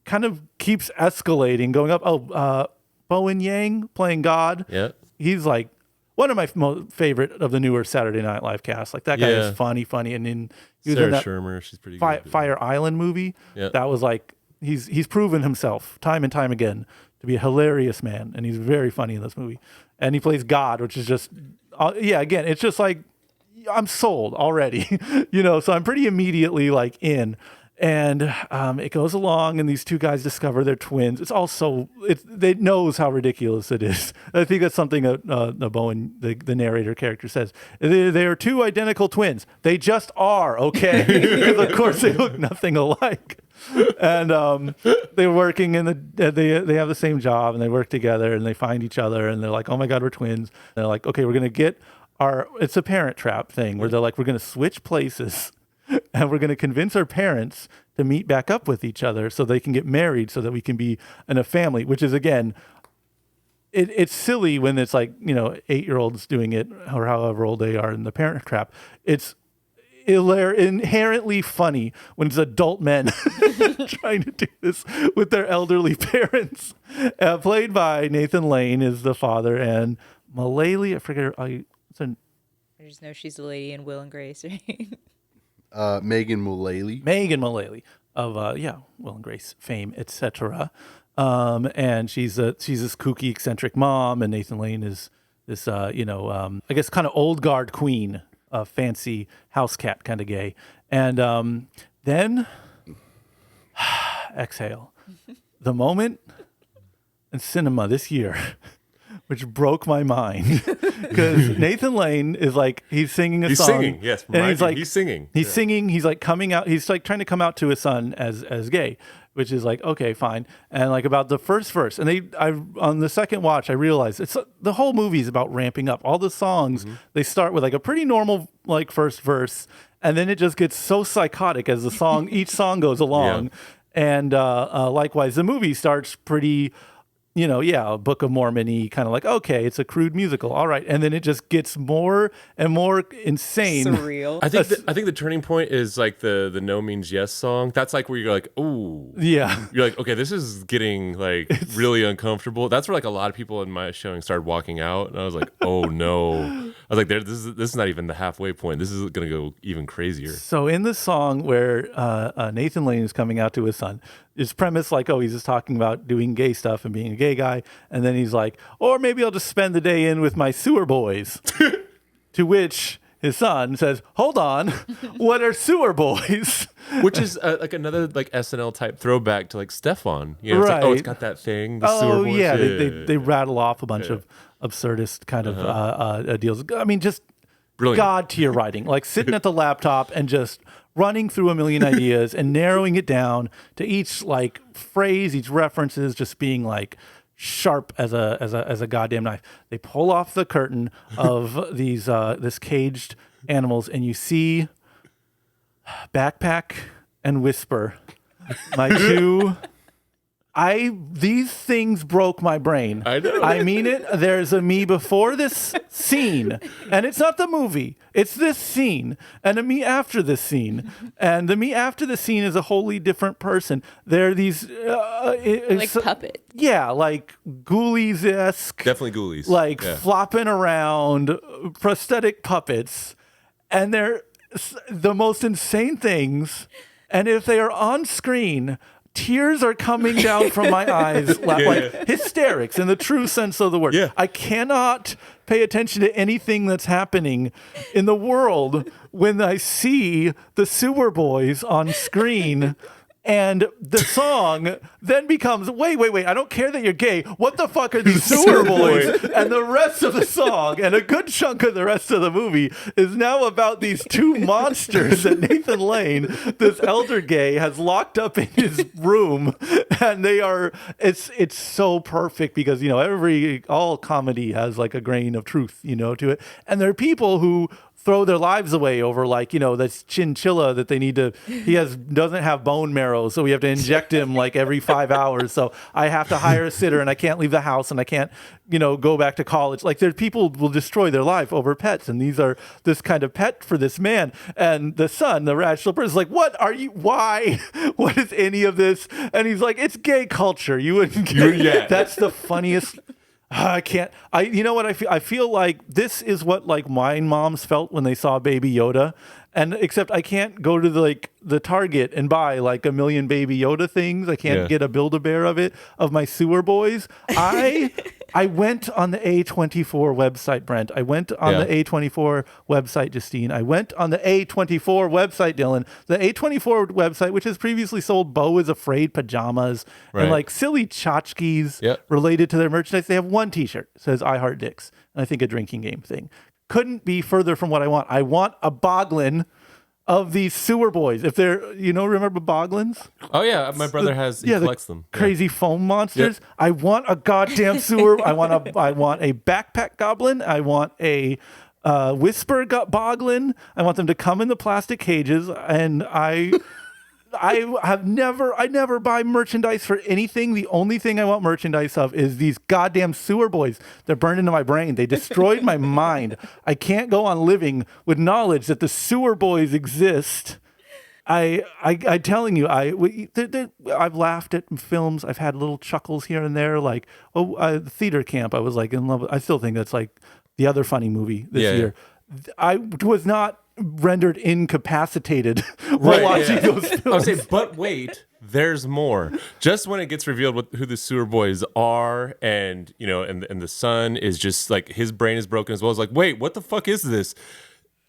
[SPEAKER 2] kind of keeps escalating, going up. Bowen Yang playing God. He's like one of my favorite of the newer Saturday Night Live cast. Like that guy is funny, and then he was
[SPEAKER 4] Sarah
[SPEAKER 2] in that
[SPEAKER 4] Shermer, she's pretty good.
[SPEAKER 2] Fire Island movie. That was like, he's proven himself time and time again to be a hilarious man, and he's very funny in this movie. And he plays God, which is just again, it's just like, I'm sold already. You know, so I'm pretty immediately like in. And it goes along, and these two guys discover they're twins. It's also, they knows how ridiculous it is. I think that's something Bowen, the narrator character, says. They are two identical twins. They just are, okay? Because of course they look nothing alike. And they're working they have the same job, and they work together, and they find each other, and they're like, oh my God, we're twins. And they're like, okay, we're gonna get it's a Parent Trap thing where they're like, we're gonna switch places. And we're going to convince our parents to meet back up with each other so they can get married, so that we can be in a family, which is, again, it's silly when it's like, you know, 8-year-olds doing it, or however old they are in the Parent Trap. It's they're inherently funny when it's adult men trying to do this with their elderly parents. Played by Nathan Lane is the father, and Mullally, I forget her.
[SPEAKER 3] I just know she's the lady in Will and Grace, right?
[SPEAKER 5] Megan Mullally.
[SPEAKER 2] Megan Mullally of Will and Grace fame, etc. And she's this kooky, eccentric mom, and Nathan Lane is this I guess kind of old guard queen, fancy house cat kind of gay. And then exhale. The moment in cinema this year which broke my mind because Nathan Lane is like, he's singing a song.
[SPEAKER 4] He's singing, yes.
[SPEAKER 2] And he's like,
[SPEAKER 4] he's singing.
[SPEAKER 2] He's singing. He's like coming out. He's like trying to come out to his son as gay, which is like, okay, fine. And like about the first verse, and on the second watch, I realized the whole movie is about ramping up. All the songs, they start with like a pretty normal like first verse, and then it just gets so psychotic as each song goes along.
[SPEAKER 4] Yeah.
[SPEAKER 2] And likewise, the movie starts pretty, a Book of Mormon-y, kind of like, okay, it's a crude musical, all right, and then it just gets more and more insane,
[SPEAKER 3] surreal.
[SPEAKER 4] I think the turning point is like the No Means Yes song. That's like where you're like, ooh,
[SPEAKER 2] yeah,
[SPEAKER 4] you're like, okay, this is getting like really uncomfortable. That's where like a lot of people in my showing started walking out, and I was like, oh no. I was like, this is not even the halfway point. This is gonna go even crazier.
[SPEAKER 2] So in the song where Nathan Lane is coming out to his son, his premise like, oh, he's just talking about doing gay stuff and being a gay guy, and then he's like, or maybe I'll just spend the day in with my sewer boys. To which his son says, hold on, what are sewer boys?
[SPEAKER 4] Which is like another like SNL type throwback to like Stefan. It's like, oh, it's got that thing. The sewer boys.
[SPEAKER 2] Yeah, they rattle off a bunch of absurdist kind of deals. I mean, just
[SPEAKER 4] brilliant.
[SPEAKER 2] God tier writing, like sitting at the laptop and just running through a million ideas and narrowing it down to each like phrase, each references, just being like sharp as a goddamn knife. They pull off the curtain of these this caged animals, and you see Backpack and Whisper, my two. These things broke my brain.
[SPEAKER 4] I know.
[SPEAKER 2] I mean it. There's a me before this scene, and it's not the movie. It's this scene, and a me after this scene, and the me after the scene is a wholly different person. They're these
[SPEAKER 3] like puppet.
[SPEAKER 2] Yeah, like Ghoulies-esque.
[SPEAKER 4] Definitely Ghoulies.
[SPEAKER 2] Like flopping around, prosthetic puppets, and they're the most insane things. And if they are on screen, tears are coming down from my eyes, like hysterics in the true sense of the word.
[SPEAKER 4] Yeah.
[SPEAKER 2] I cannot pay attention to anything that's happening in the world when I see the Sewer Boys on screen. And the song then becomes, wait, I don't care that you're gay. What the fuck are these Sewer Boys? And the rest of the song, and a good chunk of the rest of the movie, is now about these two monsters that Nathan Lane, this elder gay, has locked up in his room. And it's so perfect because, all comedy has like a grain of truth, to it. And there are people who throw their lives away over this chinchilla that they need to, doesn't have bone marrow, so we have to inject him like every 5 hours. So I have to hire a sitter, and I can't leave the house, and I can't, go back to college. Like there, people will destroy their life over pets, and these are this kind of pet for this man. And the son, the rational person, is like, what are you? Why? What is any of this? And he's like, it's gay culture. You wouldn't get. That's the funniest. I can't. You know what I feel? I feel like this is what like wine moms felt when they saw Baby Yoda, and except I can't go to the Target and buy like a million Baby Yoda things. I can't get a Build-A-Bear of my Sewer Boys. I went on the A24 website, Brent. I went on the A24 website, Justine. I went on the A24 website, Dylan. The A24 website, which has previously sold Beau is Afraid pajamas and like silly tchotchkes related to their merchandise. They have one T-shirt that says I Heart Dicks, and I think a drinking game thing. Couldn't be further from what I want. I want a boglin of these Sewer Boys. If they're, remember boglins?
[SPEAKER 4] Oh yeah, my brother he collects them.
[SPEAKER 2] Crazy foam monsters. Yep. I want a goddamn sewer. I want a backpack goblin. I want a Whisper boglin. I want them to come in the plastic cages, and I never buy merchandise for anything. The only thing I want merchandise of is these goddamn sewer boys. They're burned into my brain. They destroyed my mind. I can't go on living with knowledge that the sewer boys exist. I telling you, I've laughed at films. I've had little chuckles here and there. Like, theater camp, I was like in love with. I still think that's like the other funny movie this year. I was not rendered incapacitated while watching those films.
[SPEAKER 4] I was saying, but wait, there's more. Just when it gets revealed who the sewer boys are, and and the son is just like, his brain is broken as well. It's like, wait, what the fuck is this?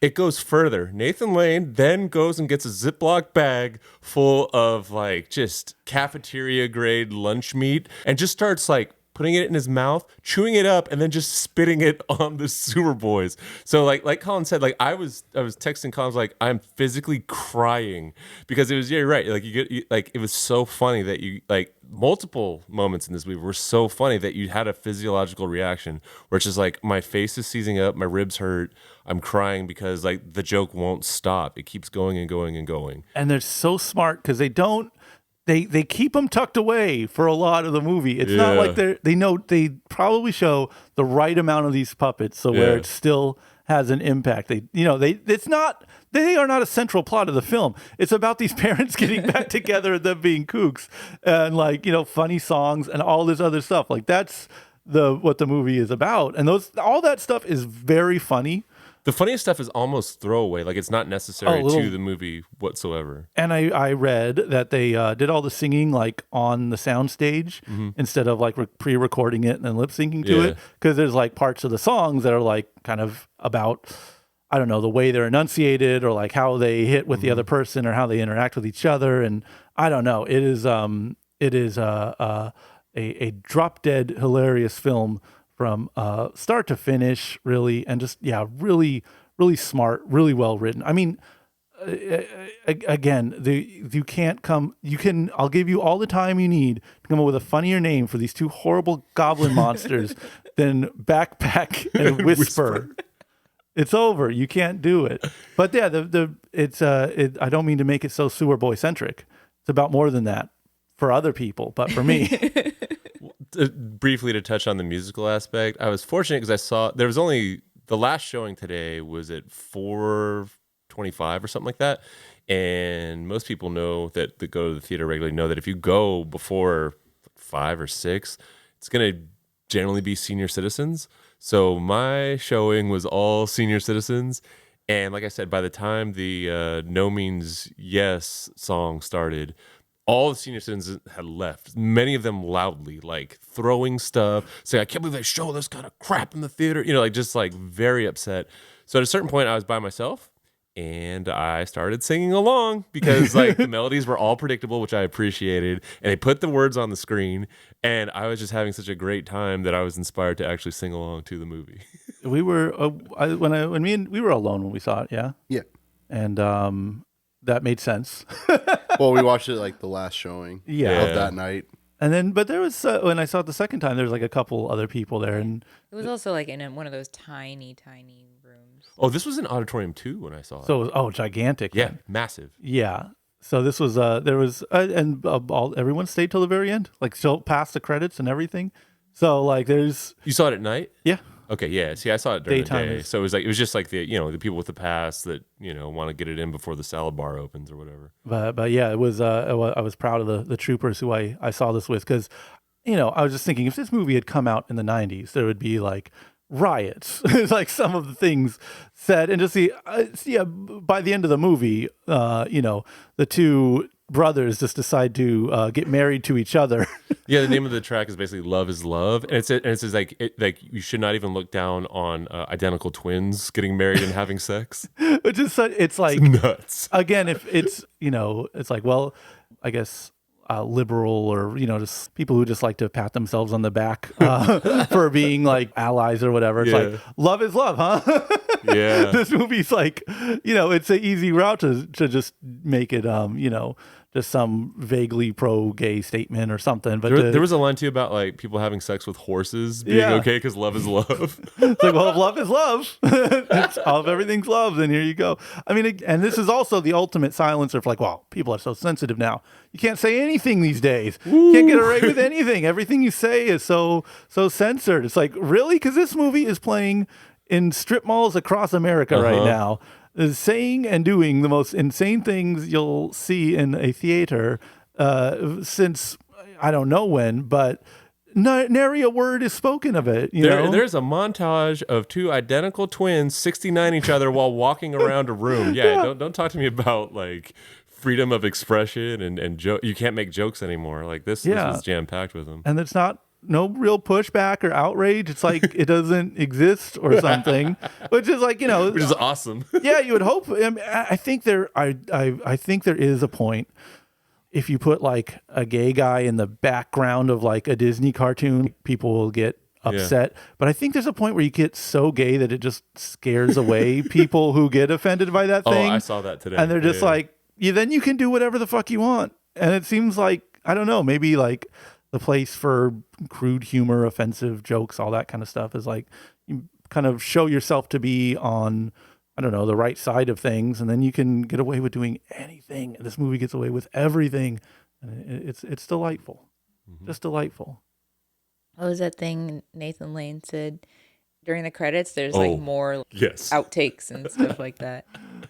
[SPEAKER 4] It goes further. Nathan Lane then goes and gets a Ziploc bag full of like just cafeteria grade lunch meat and just starts like putting it in his mouth, chewing it up, and then just spitting it on the sewer boys. So like Colin said, like I was texting Colin, I was like, I'm physically crying because it was, you're right. Like like it was so funny that you like multiple moments in this movie were so funny that you had a physiological reaction where it's just like, my face is seizing up, my ribs hurt, I'm crying because like the joke won't stop. It keeps going and going and going.
[SPEAKER 2] And they're so smart because they keep them tucked away for a lot of the movie. It's not like they probably show the right amount of these puppets so where it still has an impact. They are not a central plot of the film. It's about these parents getting back together and them being kooks and like, funny songs and all this other stuff. Like that's what the movie is about. And all that stuff is very funny.
[SPEAKER 4] The funniest stuff is almost throwaway. Like it's not necessary to the movie whatsoever.
[SPEAKER 2] And I read that they did all the singing like on the soundstage instead of like pre-recording it and then lip syncing to it. Because there's like parts of the songs that are like kind of about, I don't know, the way they're enunciated or like how they hit with the other person or how they interact with each other. And I don't know. It is a drop dead hilarious film from start to finish, really, and just really, really smart, really well written. I mean, again, you can't come. You can. I'll give you all the time you need to come up with a funnier name for these two horrible goblin monsters than Backpack and Whisper. It's over. You can't do it. But yeah, I don't mean to make it so sewer boy centric. It's about more than that for other people, but for me.
[SPEAKER 4] Briefly to touch on the musical aspect, I was fortunate because I saw there was only the last showing today was at 4:25 or something like that, and most people know that go to the theater regularly know that if you go before 5 or 6, it's going to generally be senior citizens. So my showing was all senior citizens, and like I said, by the time the No Means Yes song started, all the senior citizens had left, many of them loudly, like throwing stuff, saying, I can't believe they show this kind of crap in the theater, like just like very upset. So at a certain point I was by myself and I started singing along because like the melodies were all predictable, which I appreciated. And they put the words on the screen and I was just having such a great time that I was inspired to actually sing along to the movie.
[SPEAKER 2] We were, we were alone when we saw it. Yeah.
[SPEAKER 5] Yeah.
[SPEAKER 2] And, that made sense.
[SPEAKER 5] Well, we watched it like the last showing of that night.
[SPEAKER 2] And then, but there was, when I saw it the second time, there was like a couple other people there. And
[SPEAKER 3] it was also like in one of those tiny, tiny rooms.
[SPEAKER 4] Oh, this was an auditorium too when I saw it.
[SPEAKER 2] So, gigantic.
[SPEAKER 4] Yeah,
[SPEAKER 2] then.
[SPEAKER 4] massive.
[SPEAKER 2] Yeah. So this was, everyone stayed till the very end, like still past the credits and everything. So like there's.
[SPEAKER 4] You saw it at night?
[SPEAKER 2] Yeah.
[SPEAKER 4] Okay, yeah. See, I saw it during
[SPEAKER 2] Daytime
[SPEAKER 4] the day, so it was just like the the people with the pass that want to get it in before the salad bar opens or whatever.
[SPEAKER 2] But yeah, it was. I was proud of the troopers who I saw this with because, I was just thinking if this movie had come out in the '90s, there would be like riots, like some of the things said, and just by the end of the movie, the two brothers just decide to get married to each other.
[SPEAKER 4] Yeah, the name of the track is basically "Love Is Love," and it says like you should not even look down on identical twins getting married and having sex.
[SPEAKER 2] Which is it's like
[SPEAKER 4] it's nuts.
[SPEAKER 2] Again, if it's it's like, well, I guess liberal or just people who just like to pat themselves on the back for being like allies or whatever. It's like love is love, huh?
[SPEAKER 4] Yeah.
[SPEAKER 2] This movie's like it's an easy route to just make it just some vaguely pro-gay statement or something. But
[SPEAKER 4] There was a line too about like people having sex with horses being okay because love is love.
[SPEAKER 2] It's like, well, if love is love, it's all of everything's love, then here you go. I mean, and this is also the ultimate silencer for like, well, people are so sensitive now. You can't say anything these days. You can't get away with anything. Everything you say is so censored. It's like, really? Because this movie is playing in strip malls across America right now, is saying and doing the most insane things you'll see in a theater since I don't know when, but nary a word is spoken of it.
[SPEAKER 4] There's a montage of two identical twins 69 each other while walking around a room. Yeah. Don't talk to me about like freedom of expression and you can't make jokes anymore. Like this was jam packed with them.
[SPEAKER 2] And it's no real pushback or outrage. It's like it doesn't exist or something, which is like,
[SPEAKER 4] which is awesome.
[SPEAKER 2] Yeah, you would hope. I think I think there is a point. If you put like a gay guy in the background of like a Disney cartoon, people will get upset. But I think there's a point where you get so gay that it just scares away people who get offended by that thing.
[SPEAKER 4] Oh, I saw that today.
[SPEAKER 2] And they're just like, then you can do whatever the fuck you want. And it seems like, I don't know, maybe like the place for crude humor, offensive jokes, all that kind of stuff is like you kind of show yourself to be on, I don't know, the right side of things, and then you can get away with doing anything. And this movie gets away with everything. And it's delightful. Just delightful.
[SPEAKER 3] What was that thing Nathan Lane said during the credits? There's like more outtakes and stuff like that.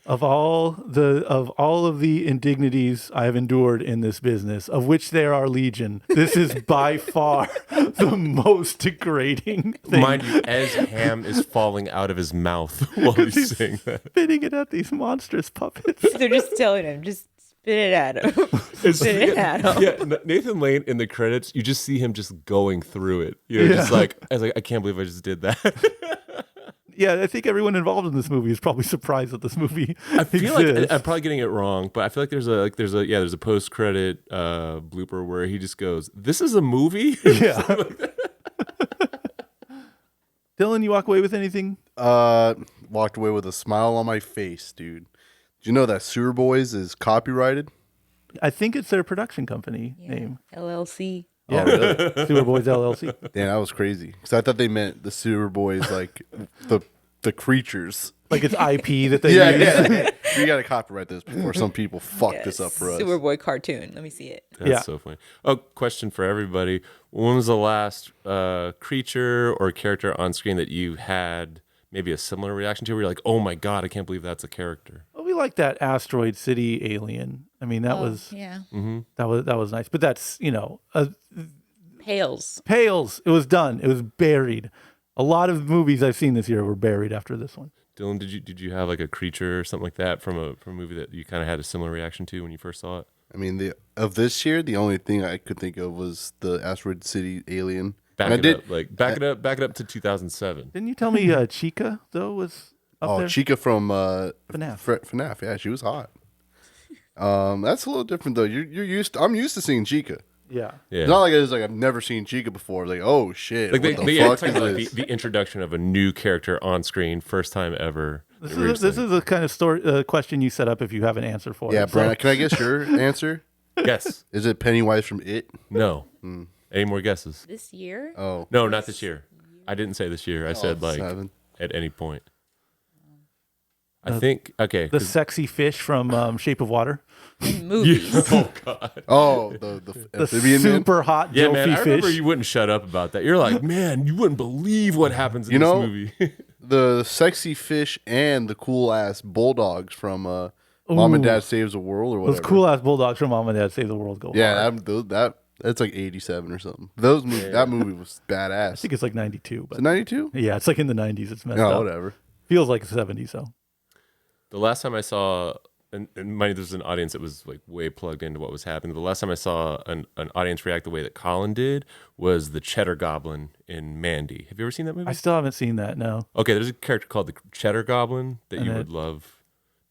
[SPEAKER 2] Of all of the indignities I have endured in this business, of which there are legion, this is by far the most degrading thing.
[SPEAKER 4] Mind you, as ham is falling out of his mouth while he's saying that.
[SPEAKER 2] Spitting it at these monstrous puppets.
[SPEAKER 3] They're just telling him, just spit it at him. Spit it at him.
[SPEAKER 4] Yeah, Nathan Lane in the credits, you just see him just going through it. Just like, I can't believe I just did that.
[SPEAKER 2] Yeah, I think everyone involved in this movie is probably surprised that this movie
[SPEAKER 4] I feel
[SPEAKER 2] exists.
[SPEAKER 4] like I'm probably getting it wrong, but I feel like there's a post credit blooper where he just goes, "This is a movie."
[SPEAKER 2] Yeah. Dylan, you walk away with anything?
[SPEAKER 5] Walked away with a smile on my face, dude. Did you know that Sewer Boys is copyrighted?
[SPEAKER 2] I think it's their production company name.
[SPEAKER 3] LLC.
[SPEAKER 5] Yeah, really?
[SPEAKER 2] Sewer Boys LLC.
[SPEAKER 5] Damn, that was crazy. Because I thought they meant the Sewer Boys, like the creatures.
[SPEAKER 2] Like it's IP that they use.
[SPEAKER 5] Yeah. We got to copyright this before some people fuck this up for us.
[SPEAKER 3] Superboy cartoon. Let me see it.
[SPEAKER 4] That's so funny. Oh, question for everybody. When was the last creature or character on screen that you had maybe a similar reaction to where you're like, oh my God, I can't believe that's a character?
[SPEAKER 2] Well, we like that Asteroid City alien. I mean, that was that was nice. But that's,
[SPEAKER 3] Pales.
[SPEAKER 2] It was done. It was buried. A lot of movies I've seen this year were buried after this one.
[SPEAKER 4] Dylan, did you have like a creature or something like that from a movie that you kind of had a similar reaction to when you first saw it?
[SPEAKER 5] I mean, of this year, the only thing I could think of was the Asteroid City alien.
[SPEAKER 4] Back it up to 2007.
[SPEAKER 2] Didn't you tell me Chica though was up there?
[SPEAKER 5] Chica from
[SPEAKER 2] FNAF.
[SPEAKER 5] FNAF. Yeah, she was hot. That's a little different though. I'm used to seeing Chica.
[SPEAKER 2] Yeah.
[SPEAKER 5] It's not like it's like I've never seen Chica before. Like, oh shit,
[SPEAKER 4] like
[SPEAKER 5] what the
[SPEAKER 4] they
[SPEAKER 5] fuck
[SPEAKER 4] talking
[SPEAKER 5] is
[SPEAKER 4] about
[SPEAKER 5] this?
[SPEAKER 4] the introduction of a new character on screen, first time ever.
[SPEAKER 2] This is the kind of question you set up if you have an answer for
[SPEAKER 5] Yeah,
[SPEAKER 2] it.
[SPEAKER 5] Brian, can I guess your answer?
[SPEAKER 4] Yes.
[SPEAKER 5] Is it Pennywise from It?
[SPEAKER 4] No. Any more guesses?
[SPEAKER 3] This year?
[SPEAKER 5] Oh,
[SPEAKER 4] No, not this year. I didn't say this year. I said like
[SPEAKER 5] 7.
[SPEAKER 4] at any point. I think
[SPEAKER 2] The sexy fish from Shape of Water.
[SPEAKER 3] In movies.
[SPEAKER 4] Oh God.
[SPEAKER 5] Oh, the
[SPEAKER 2] The
[SPEAKER 5] amphibian man?
[SPEAKER 2] super hot
[SPEAKER 4] Yeah,
[SPEAKER 2] Jofi
[SPEAKER 4] man. I remember
[SPEAKER 2] fish.
[SPEAKER 4] you wouldn't shut up about that. You're like, man, you wouldn't believe what happens in this movie.
[SPEAKER 5] The sexy fish and the cool ass bulldogs from Mom and Dad Saves the World or whatever.
[SPEAKER 2] Those cool ass bulldogs from Mom and Dad Save the World go
[SPEAKER 5] Yeah,
[SPEAKER 2] hard.
[SPEAKER 5] that's like 87 or something. That movie was
[SPEAKER 2] I
[SPEAKER 5] badass.
[SPEAKER 2] think it's like 92.
[SPEAKER 5] Is
[SPEAKER 2] But
[SPEAKER 5] it 92?
[SPEAKER 2] yeah, it's like in the 90s. It's messed
[SPEAKER 5] No,
[SPEAKER 2] up.
[SPEAKER 5] whatever.
[SPEAKER 2] Feels like 70s, so.
[SPEAKER 4] The last time I saw, and mind you, there's an audience that was like way plugged into what was happening. The last time I saw an audience react the way that Colin did was the Cheddar Goblin in Mandy. Have you ever seen that movie?
[SPEAKER 2] I still haven't seen that, no.
[SPEAKER 4] Okay, there's a character called the Cheddar Goblin that you would love.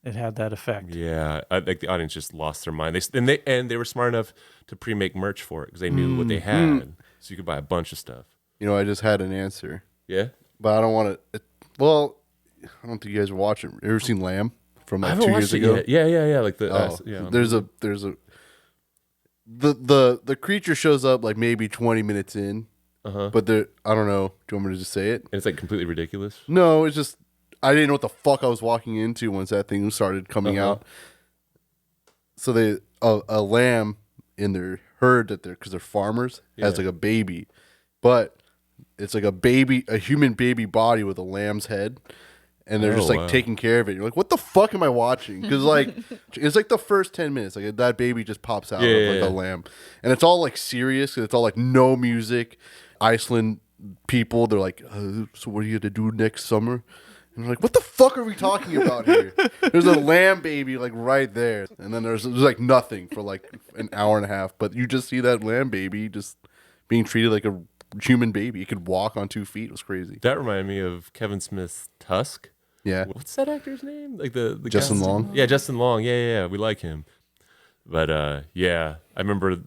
[SPEAKER 2] It had that effect.
[SPEAKER 4] Yeah, like the audience just lost their mind. They were smart enough to pre-make merch for it because they knew what they had, so you could buy a bunch of stuff.
[SPEAKER 5] I just had an answer,
[SPEAKER 4] Yeah,
[SPEAKER 5] but I don't want to. Well, I don't think you guys are watching. You ever seen Lamb from
[SPEAKER 4] I
[SPEAKER 5] like
[SPEAKER 4] haven't
[SPEAKER 5] 2
[SPEAKER 4] watched
[SPEAKER 5] years
[SPEAKER 4] it
[SPEAKER 5] ago?
[SPEAKER 4] yet. Yeah. Like the
[SPEAKER 5] There's a the creature shows up like maybe 20 minutes in, but I don't know. Do you want me to just say it?
[SPEAKER 4] And it's like completely ridiculous.
[SPEAKER 5] No, it's just I didn't know what the fuck I was walking into once that thing started coming out. So they a lamb in their herd because they're farmers has like a baby, but it's like a human baby body with a lamb's head. And they're just like taking care of it. You're like, what the fuck am I watching? Because like, it's like the first 10 minutes, like that baby just pops out of like a lamb, and it's all like serious. And it's all like no music. Iceland people, they're like, so what are you gonna do next summer? And we're like, what the fuck are we talking about here? There's a lamb baby like right there, and then there's like nothing for like an hour and a half. But you just see that lamb baby just being treated like a human baby. It could walk on 2 feet. It was crazy.
[SPEAKER 4] That reminded me of Kevin Smith's Tusk.
[SPEAKER 5] Yeah.
[SPEAKER 4] What's that actor's name? Like the
[SPEAKER 5] Justin Long?
[SPEAKER 4] Yeah, Justin Long. Yeah. We like him. But yeah, I remember.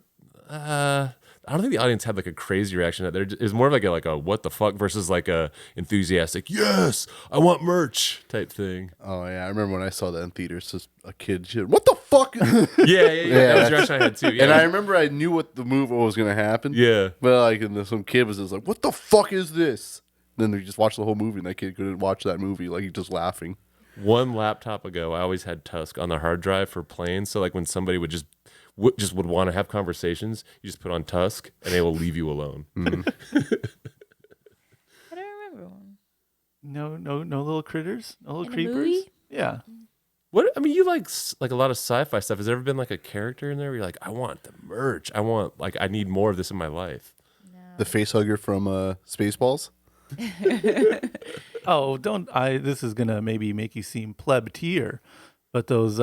[SPEAKER 4] I don't think the audience had like a crazy reaction. It was more of like a what the fuck versus like a enthusiastic yes, I want merch type thing.
[SPEAKER 5] Oh yeah, I remember when I saw that in theaters. Just a kid, what the fuck?
[SPEAKER 4] Yeah. That was the reaction I had too. Yeah.
[SPEAKER 5] And I remember I knew what was gonna happen.
[SPEAKER 4] Yeah.
[SPEAKER 5] But like, and some kid was just like, "What the fuck is this?" Then they just watched the whole movie, and that kid couldn't watch that movie. Like, he's just laughing.
[SPEAKER 4] One laptop ago, I always had Tusk on the hard drive for planes. So like when somebody would would want to have conversations, you just put on Tusk, and they will leave you alone.
[SPEAKER 3] I don't remember one.
[SPEAKER 2] No little critters, no little
[SPEAKER 3] In a
[SPEAKER 2] creepers.
[SPEAKER 3] movie?
[SPEAKER 2] Yeah.
[SPEAKER 4] What I mean, you like a lot of sci-fi stuff. Has there ever been like a character in there where you're like, I want the merch. I need more of this in my life.
[SPEAKER 5] The face hugger from Spaceballs.
[SPEAKER 2] Oh, this is gonna maybe make you seem pleb tier, but those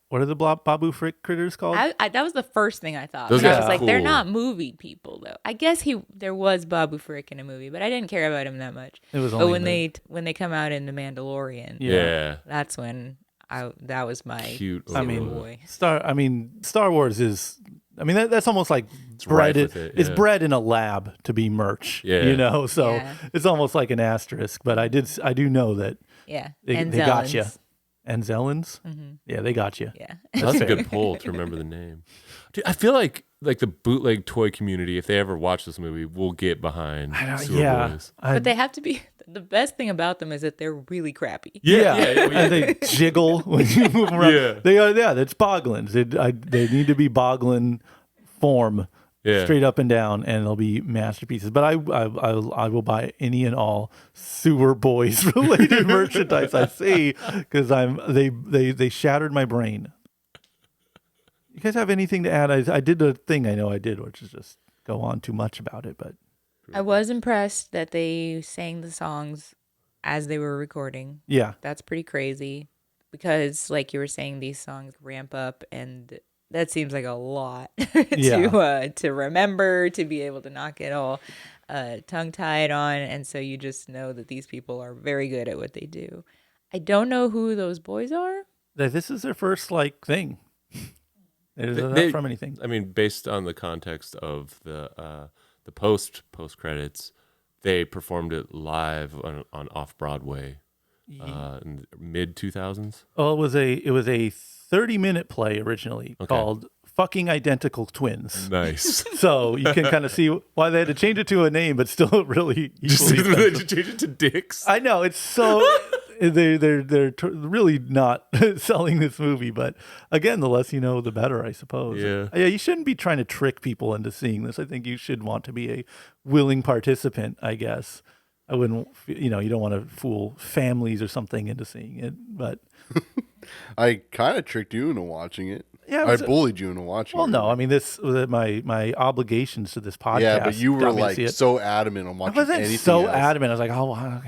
[SPEAKER 2] what are the Babu Frick critters called?
[SPEAKER 3] That was the first thing I thought.
[SPEAKER 4] Those
[SPEAKER 3] I
[SPEAKER 4] guys
[SPEAKER 3] was
[SPEAKER 4] are
[SPEAKER 3] like, they're
[SPEAKER 4] cool.
[SPEAKER 3] not movie people though. I guess there was Babu Frick in a movie, but I didn't care about him that much.
[SPEAKER 2] It was
[SPEAKER 3] but
[SPEAKER 2] only
[SPEAKER 3] when they come out in The Mandalorian,
[SPEAKER 4] Yeah.
[SPEAKER 3] that's when that was my
[SPEAKER 4] Cute.
[SPEAKER 2] I
[SPEAKER 3] silver
[SPEAKER 2] mean,
[SPEAKER 3] boy.
[SPEAKER 2] Star Wars is. I mean, that's almost like
[SPEAKER 4] rife
[SPEAKER 2] bred.
[SPEAKER 4] with it,
[SPEAKER 2] It's
[SPEAKER 4] yeah.
[SPEAKER 2] bred in a lab to be merch.
[SPEAKER 4] Yeah.
[SPEAKER 2] So
[SPEAKER 3] Yeah.
[SPEAKER 2] it's almost like an asterisk. But I do know that
[SPEAKER 3] Yeah,
[SPEAKER 2] they
[SPEAKER 3] and
[SPEAKER 2] got you.
[SPEAKER 3] Zellens.
[SPEAKER 2] And Zellens, yeah, they got you.
[SPEAKER 3] Yeah,
[SPEAKER 4] That's a good pull to remember the name. Dude, I feel like the bootleg toy community, if they ever watch this movie, will get behind Sewer
[SPEAKER 2] Yeah,
[SPEAKER 4] Boys.
[SPEAKER 3] but they have to be. The best thing about them is that they're really crappy.
[SPEAKER 2] Yeah,
[SPEAKER 4] yeah.
[SPEAKER 2] and they jiggle when you move them around.
[SPEAKER 4] Yeah.
[SPEAKER 2] They are. Yeah, that's boglins. They need to be boglin form,
[SPEAKER 4] Yeah.
[SPEAKER 2] straight up and down, and they'll be masterpieces. But I will buy any and all Sewer Boys related merchandise I see because they shattered my brain. You guys have anything to add? I did the thing I know I did, which is just go on too much about it, but.
[SPEAKER 3] I was impressed that they sang the songs as they were recording.
[SPEAKER 2] Yeah.
[SPEAKER 3] That's pretty crazy because, like you were saying, these songs ramp up, and that seems like a lot to remember, to be able to not get all tongue-tied on. And so you just know that these people are very good at what they do. I don't know who those boys are.
[SPEAKER 2] This is their first thing. They're not from anything.
[SPEAKER 4] I mean, based on the context of the post credits, they performed it live on off Broadway in mid 2000s.
[SPEAKER 2] Oh, it was a 30-minute play originally called "Fucking Identical Twins."
[SPEAKER 4] Nice.
[SPEAKER 2] So you can kind of see why they had to change it to a name, but still really equally.
[SPEAKER 4] They just change it to dicks.
[SPEAKER 2] I know it's so. They're really not selling this movie, but again, the less you know, the better, I suppose.
[SPEAKER 4] Yeah.
[SPEAKER 2] You shouldn't be trying to trick people into seeing this. I think you should want to be a willing participant, I guess. I wouldn't, you don't want to fool families or something into seeing it, but
[SPEAKER 5] I kind of tricked you into watching it.
[SPEAKER 2] Yeah,
[SPEAKER 5] I bullied you into watching it.
[SPEAKER 2] well, no, I mean, this my obligations to this podcast.
[SPEAKER 5] Yeah, but you were
[SPEAKER 2] got me to see it.
[SPEAKER 5] so adamant on
[SPEAKER 2] I
[SPEAKER 5] watching
[SPEAKER 2] wasn't
[SPEAKER 5] anything
[SPEAKER 2] so
[SPEAKER 5] else.
[SPEAKER 2] adamant. I was like, oh, wow,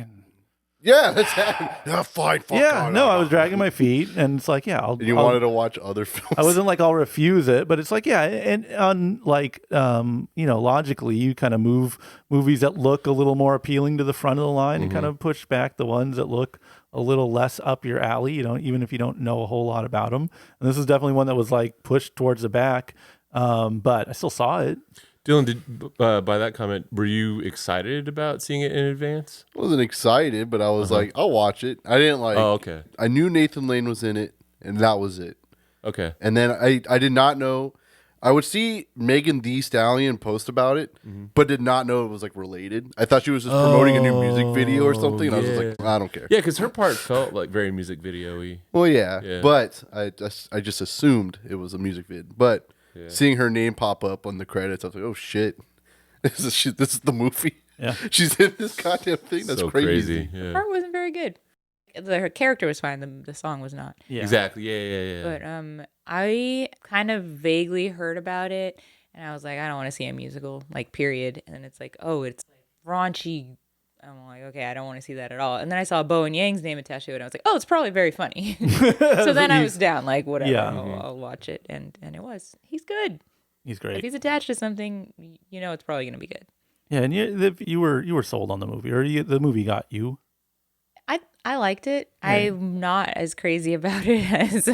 [SPEAKER 5] Yeah, that's happening. Yeah, fine. Fuck
[SPEAKER 2] yeah,
[SPEAKER 5] on,
[SPEAKER 2] no, I was dragging my feet, and it's like, yeah, I'll.
[SPEAKER 5] And you
[SPEAKER 2] I'll-
[SPEAKER 5] wanted to watch other films.
[SPEAKER 2] I wasn't like I'll refuse it, but it's like, yeah, and on like logically, you kind of move movies that look a little more appealing to the front of the line and kind of push back the ones that look a little less up your alley. Even if you don't know a whole lot about them. And this is definitely one that was like pushed towards the back, but I still saw it.
[SPEAKER 4] Dylan, by that comment, were you excited about seeing it in advance?
[SPEAKER 5] I wasn't excited, but I was like, I'll watch it. I didn't like.
[SPEAKER 4] Oh, okay.
[SPEAKER 5] I knew Nathan Lane was in it, and that was it.
[SPEAKER 4] Okay.
[SPEAKER 5] And then I did not know. I would see Megan Thee Stallion post about it, but did not know it was like related. I thought she was just promoting a new music video or something, and I was just like, I don't care.
[SPEAKER 4] Yeah, because her part felt like very music video-y.
[SPEAKER 5] Well, yeah,
[SPEAKER 4] Yeah.
[SPEAKER 5] but I just assumed it was a music vid. But seeing her name pop up on the credits, I was like, oh shit, this is the movie.
[SPEAKER 2] Yeah.
[SPEAKER 5] She's in this goddamn thing. That's
[SPEAKER 4] So
[SPEAKER 5] crazy.
[SPEAKER 4] Yeah.
[SPEAKER 3] Part wasn't very good. Her character was fine. The song was not.
[SPEAKER 2] Yeah.
[SPEAKER 4] Exactly. Yeah.
[SPEAKER 3] But I kind of vaguely heard about it, and I was like, I don't want to see a musical, like, period. And then it's like, oh, it's raunchy. I'm like, okay, I don't want to see that at all. And then I saw Bo and Yang's name attached to it, and I was like, oh, it's probably very funny. So then I was down, like, whatever,
[SPEAKER 2] Yeah.
[SPEAKER 3] I'll watch it. And it was. He's good.
[SPEAKER 2] He's
[SPEAKER 3] If
[SPEAKER 2] great.
[SPEAKER 3] he's attached to something, it's probably going to be good.
[SPEAKER 2] Yeah, and you were sold on the movie, or the movie got you.
[SPEAKER 3] I liked it. I'm not as crazy about it as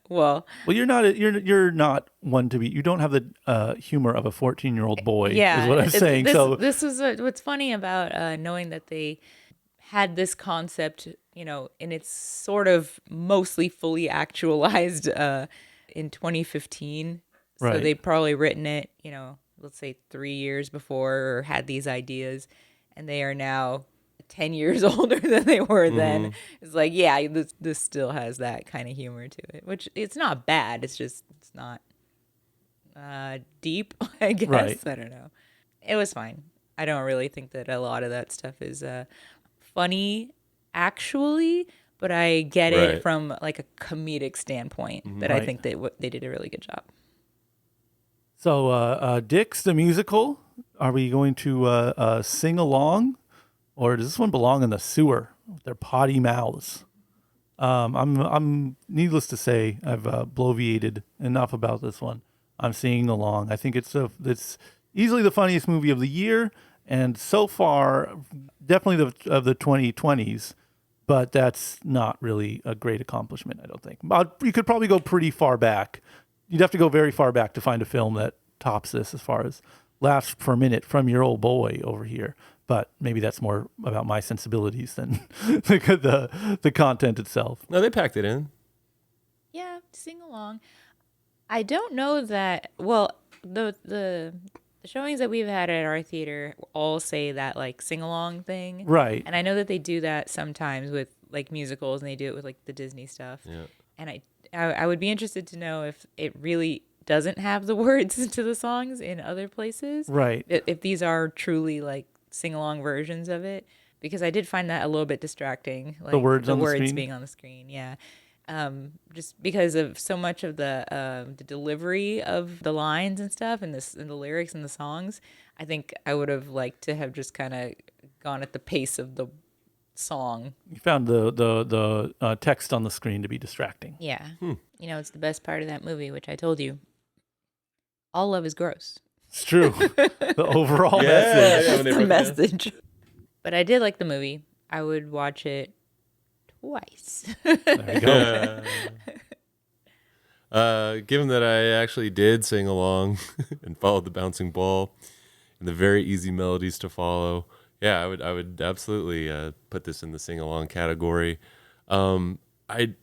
[SPEAKER 2] Well, you're not one to be. You don't have the humor of a 14-year-old boy.
[SPEAKER 3] yeah,
[SPEAKER 2] is what I'm saying.
[SPEAKER 3] This is what's funny about knowing that they had this concept, and it's sort of mostly fully actualized in 2015. So
[SPEAKER 2] Right.
[SPEAKER 3] they'd probably written it, let's say 3 years before, or had these ideas, and they are now 10 years older than they were then. It's like, yeah, this still has that kind of humor to it, which it's not bad. It's not deep, I guess.
[SPEAKER 2] Right.
[SPEAKER 3] I don't know. It was fine. I don't really think that a lot of that stuff is funny, actually, but I get
[SPEAKER 4] Right.
[SPEAKER 3] it from like a comedic standpoint that I
[SPEAKER 2] Right.
[SPEAKER 3] think they did a really good job.
[SPEAKER 2] So, Dix the musical. Are we going to sing along, or does this one belong in the sewer with their potty mouths? I'm needless to say, I've bloviated enough about this one. I'm singing along. I think it's easily the funniest movie of the year, and so far, definitely of the 2020s. But that's not really a great accomplishment, I don't think. You could probably go pretty far back. You'd have to go very far back to find a film that tops this as far as laughs per minute from your old boy over here. But maybe that's more about my sensibilities than the content itself.
[SPEAKER 4] No, they packed it in.
[SPEAKER 3] Yeah, sing along. I don't know that. Well, the showings that we've had at our theater all say that like sing along thing,
[SPEAKER 2] Right.
[SPEAKER 3] and I know that they do that sometimes with like musicals, and they do it with like the Disney stuff.
[SPEAKER 4] Yeah.
[SPEAKER 3] And I would be interested to know if it really doesn't have the words to the songs in other places.
[SPEAKER 2] Right.
[SPEAKER 3] If these are truly like sing along versions of it, because I did find that a little bit distracting. Like
[SPEAKER 2] The words on the screen?
[SPEAKER 3] being on the screen, yeah. Just because of so much of the delivery of the lines and stuff, and the lyrics and the songs, I think I would have liked to have just kind of gone at the pace of the song.
[SPEAKER 2] You found the text on the screen to be distracting.
[SPEAKER 3] Yeah, it's the best part of that movie, which I told you. All love is gross.
[SPEAKER 2] It's true. The overall
[SPEAKER 4] Yeah,
[SPEAKER 2] message.
[SPEAKER 4] yeah, when they
[SPEAKER 3] The
[SPEAKER 4] broke it down.
[SPEAKER 3] message. But I did like the movie. I would watch it twice.
[SPEAKER 2] There you go.
[SPEAKER 4] Given that I actually did sing along and followed the bouncing ball and the very easy melodies to follow, yeah, I would absolutely put this in the sing along category. I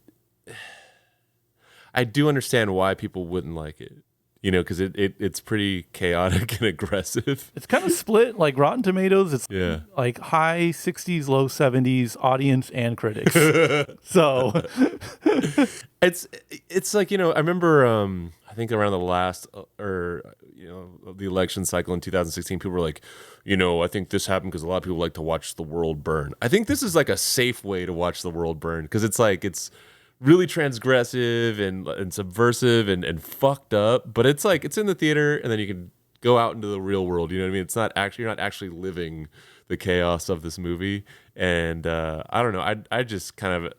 [SPEAKER 4] do understand why people wouldn't like it, because it's pretty chaotic and aggressive.
[SPEAKER 2] It's kind of split, like Rotten Tomatoes. It's
[SPEAKER 4] Yeah.
[SPEAKER 2] like high 60s, low 70s, audience and critics. So
[SPEAKER 4] It's like, I remember I think around the last the election cycle in 2016, people were like, I think this happened because a lot of people like to watch the world burn. I think this is like a safe way to watch the world burn, because it's like it's really transgressive and subversive and fucked up, but it's like it's in the theater, and then you can go out into the real world. You know what I mean? It's not actually, you're not actually living the chaos of this movie. And I don't know. I just kind of,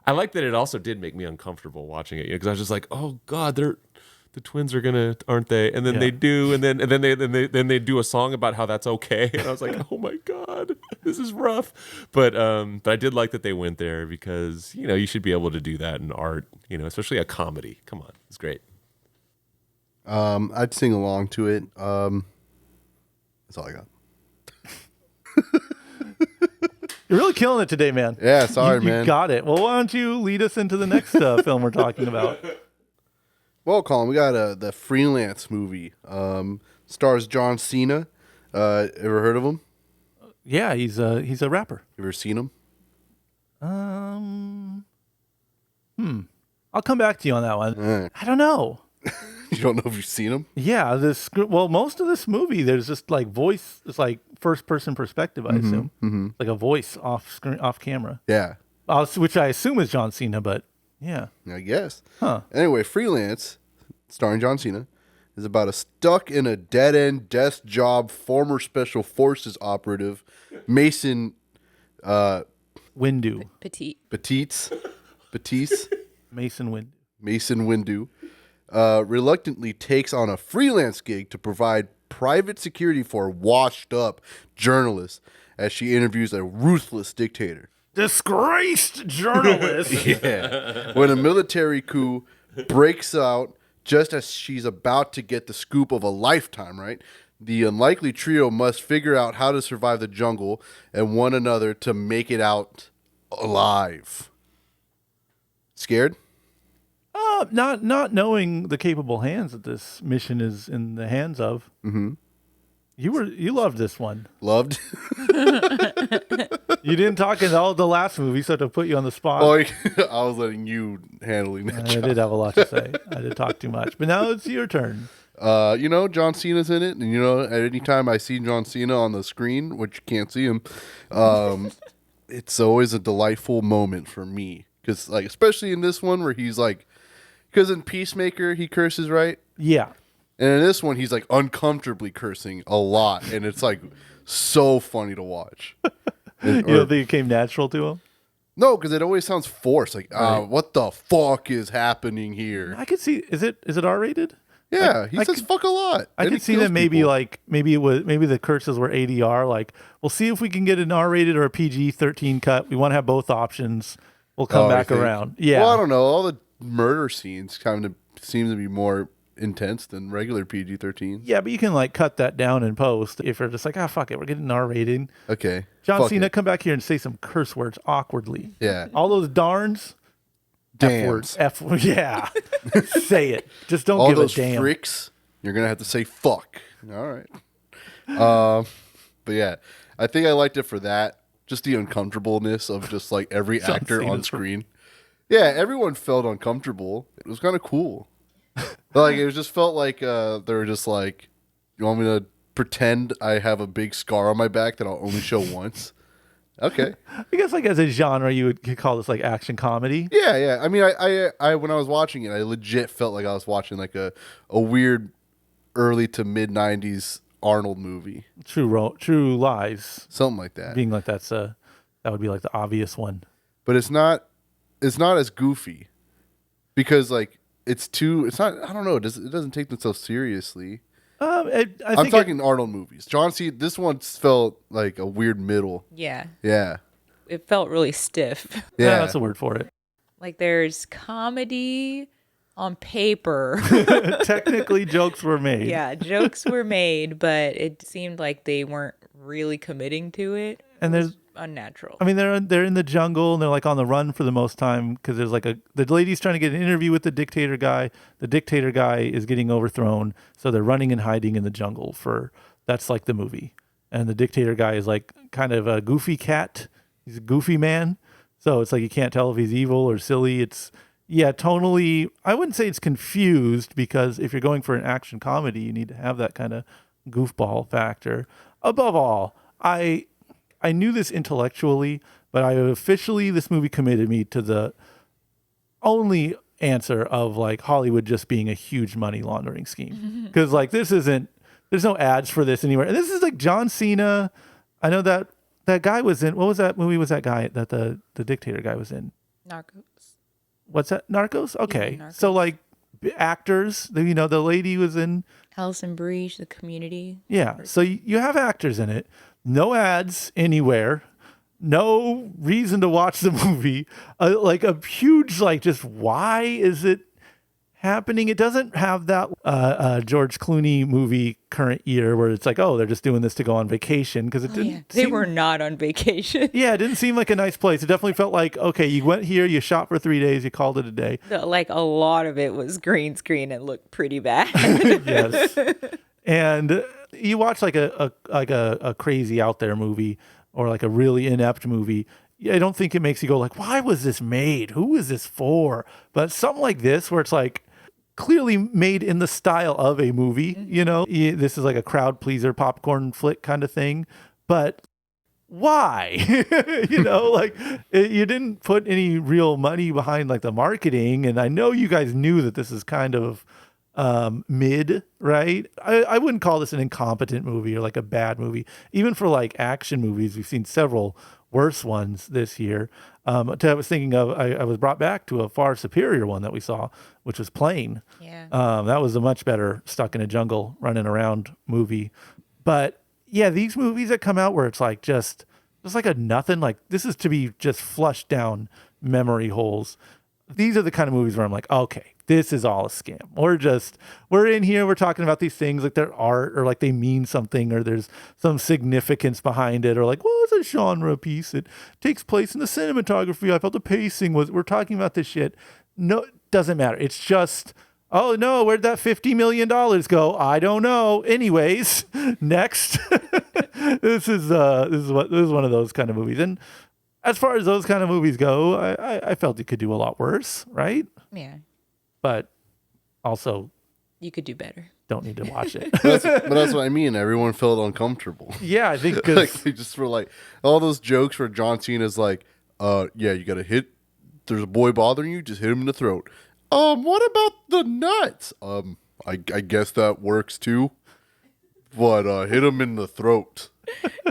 [SPEAKER 4] I like that it also did make me uncomfortable watching it, because I was just like, oh God, the twins are gonna, aren't they? And then they do, and then they do a song about how that's okay. And I was like, oh my God, this is rough. But I did like that they went there, because you should be able to do that in art, especially a comedy. Come on, it's great.
[SPEAKER 5] I'd sing along to it. That's all I got.
[SPEAKER 2] you're really killing it today, man.
[SPEAKER 5] Yeah, sorry,
[SPEAKER 2] You
[SPEAKER 5] man.
[SPEAKER 2] got it. Well, why don't you lead us into the next film we're talking about?
[SPEAKER 5] Well, Colin, we got the Freelance movie. Stars John Cena. Ever heard of him?
[SPEAKER 2] Yeah, he's a rapper.
[SPEAKER 5] You ever seen him?
[SPEAKER 2] I'll come back to you on that one.
[SPEAKER 5] Eh.
[SPEAKER 2] I don't know.
[SPEAKER 5] You don't know if you've seen him?
[SPEAKER 2] Yeah, most of this movie, there's just like voice. It's like first person perspective. I assume, like a voice off screen, off camera,
[SPEAKER 5] Yeah,
[SPEAKER 2] which I assume is John Cena. But yeah,
[SPEAKER 5] I guess.
[SPEAKER 2] Huh.
[SPEAKER 5] Anyway, Freelance, starring John Cena, is about a stuck in a dead end desk job former special forces operative Mason
[SPEAKER 2] Windu,
[SPEAKER 3] Petite.
[SPEAKER 5] Batiste.
[SPEAKER 2] Mason Windu.
[SPEAKER 5] Mason Windu, reluctantly takes on a freelance gig to provide private security for a washed up journalist as she interviews a ruthless dictator.
[SPEAKER 2] Disgraced journalist.
[SPEAKER 5] Yeah. When a military coup breaks out just as she's about to get the scoop of a lifetime, right? The unlikely trio must figure out how to survive the jungle and one another to make it out alive. Scared?
[SPEAKER 2] Not knowing the capable hands that this mission is in the hands of. Mm-hmm. You loved this one.
[SPEAKER 5] Loved?
[SPEAKER 2] You didn't talk in all the last movie, so to put you on the spot.
[SPEAKER 5] Oh, I was letting you handling that
[SPEAKER 2] I
[SPEAKER 5] job.
[SPEAKER 2] did have a lot to say. I did talk too much, but now it's your turn.
[SPEAKER 5] John Cena's in it, and at any time I see John Cena on the screen, which you can't see him, it's always a delightful moment for me. Because, like, especially in this one where he's like, because in Peacemaker he curses, right?
[SPEAKER 2] Yeah.
[SPEAKER 5] And in this one he's like uncomfortably cursing a lot, and it's like so funny to watch.
[SPEAKER 2] You don't think it came natural to him?
[SPEAKER 5] No, because it always sounds forced. Like,
[SPEAKER 2] Right.
[SPEAKER 5] what the fuck is happening here?
[SPEAKER 2] I could see. Is it R-rated?
[SPEAKER 5] Yeah, he says fuck a lot.
[SPEAKER 2] I
[SPEAKER 5] and
[SPEAKER 2] could
[SPEAKER 5] he
[SPEAKER 2] see
[SPEAKER 5] kills
[SPEAKER 2] that maybe
[SPEAKER 5] people.
[SPEAKER 2] maybe the curses were ADR. Like, we'll see if we can get an R-rated or a PG-13 cut. We want to have both options. We'll come
[SPEAKER 5] Oh, you
[SPEAKER 2] back
[SPEAKER 5] think?
[SPEAKER 2] around. Yeah.
[SPEAKER 5] Well, I don't know. All the murder scenes kind of seem to be more intense than regular PG-13.
[SPEAKER 2] Yeah, but you can like cut that down in post if you're just like, fuck it, we're getting an R-rated.
[SPEAKER 5] Okay.
[SPEAKER 2] John
[SPEAKER 5] Fuck
[SPEAKER 2] Cena,
[SPEAKER 5] it.
[SPEAKER 2] come back here and say some curse words awkwardly.
[SPEAKER 5] Yeah.
[SPEAKER 2] All those darns.
[SPEAKER 5] Dams.
[SPEAKER 2] F words. Yeah. Say it. Just don't
[SPEAKER 5] All
[SPEAKER 2] give
[SPEAKER 5] those
[SPEAKER 2] a damn.
[SPEAKER 5] fricks, you're going to have to say fuck. All right. But yeah, I think I liked it for that. Just the uncomfortableness of just like every
[SPEAKER 2] John
[SPEAKER 5] actor on
[SPEAKER 2] Cena's-
[SPEAKER 5] screen. Yeah, everyone felt uncomfortable. It was kind of cool. Like, it just felt like they were just like, you want me to pretend I have a big scar on my back that I'll only show once? Okay.
[SPEAKER 2] I guess like as a genre, you could call this like action comedy.
[SPEAKER 5] Yeah, yeah. I mean, I when I was watching it, I legit felt like I was watching like a weird early to mid 90s Arnold movie.
[SPEAKER 2] True Lies.
[SPEAKER 5] Something like that.
[SPEAKER 2] Being like that would be like the obvious one.
[SPEAKER 5] But it's not as goofy because like it's not, I don't know, it doesn't take themselves seriously. I'm talking Arnold movies. John C. This one felt like a weird middle.
[SPEAKER 3] Yeah.
[SPEAKER 5] Yeah.
[SPEAKER 3] It felt really stiff.
[SPEAKER 2] Yeah,
[SPEAKER 5] Yeah.
[SPEAKER 2] that's a word for it.
[SPEAKER 3] Like there's comedy on paper.
[SPEAKER 2] Technically, jokes were made.
[SPEAKER 3] Yeah, jokes were made, but it seemed like they weren't really committing to it.
[SPEAKER 2] And there's,
[SPEAKER 3] Unnatural.
[SPEAKER 2] I mean, they're in the jungle and they're like on the run for the most time because there's like the lady's trying to get an interview with the dictator guy. The dictator guy is getting overthrown, so they're running and hiding in the jungle that's like the movie. And the dictator guy is like kind of a goofy cat. He's a goofy man, so it's like you can't tell if he's evil or silly. It's tonally. I wouldn't say it's confused because if you're going for an action comedy, you need to have that kind of goofball factor. Above all, I knew this intellectually, but this movie committed me to the only answer of like Hollywood just being a huge money laundering scheme. Because like there's no ads for this anywhere. And this is like John Cena. I know that guy was in, what was that movie was that guy that the dictator guy was in?
[SPEAKER 3] Narcos.
[SPEAKER 2] What's that? Narcos? Okay.
[SPEAKER 3] Narcos.
[SPEAKER 2] So like actors, the lady was in.
[SPEAKER 3] Alison Brie, The Community.
[SPEAKER 2] Yeah. So you have actors in it. No ads anywhere. No reason to watch the movie. Like a huge, like, just why is it happening. It doesn't have that George Clooney movie current year where it's like, oh, they're just doing this to go on vacation, because it didn't.
[SPEAKER 3] They were not on vacation.
[SPEAKER 2] Yeah, it didn't seem like a nice place. It definitely felt like, okay, you went here, you shot for 3 days, you called it a day.
[SPEAKER 3] Like a lot of it was green screen and looked pretty bad.
[SPEAKER 2] Yes, and you watch like a crazy out there movie or like a really inept movie. I don't think it makes you go like, why was this made? Who is this for? But something like this where it's like clearly made in the style of a movie, this is like a crowd pleaser popcorn flick kind of thing, but why? Like you didn't put any real money behind like the marketing. And I know you guys knew that this is kind of mid, right? I wouldn't call this an incompetent movie or like a bad movie. Even for like action movies, we've seen several worse ones this year. I was thinking of, I was brought back to a far superior one that we saw, which was Plane.
[SPEAKER 3] Yeah.
[SPEAKER 2] That was a much better stuck in a jungle running around movie. But yeah, these movies that come out where it's like just like a nothing, like this is to be just flushed down memory holes. These are the kind of movies where I'm like, okay, this is all a scam. We're in here, we're talking about these things like they're art or like they mean something or there's some significance behind it or like, well, it's a genre piece. It takes place in the cinematography. I felt the pacing we're talking about this shit. No, it doesn't matter. It's just, oh no, where'd that $50 million go? I don't know. Anyways, next. This is one of those kind of movies. And as far as those kind of movies go, I felt it could do a lot worse, right?
[SPEAKER 3] Yeah.
[SPEAKER 2] But also,
[SPEAKER 3] you could do better.
[SPEAKER 2] Don't need to watch it.
[SPEAKER 5] But that's what I mean. Everyone felt uncomfortable.
[SPEAKER 2] Yeah, I think
[SPEAKER 5] like they just were like all those jokes where John Cena's like, yeah, you gotta hit. There's a boy bothering you, just hit him in the throat. What about the nuts? I guess that works too. But hit him in the throat.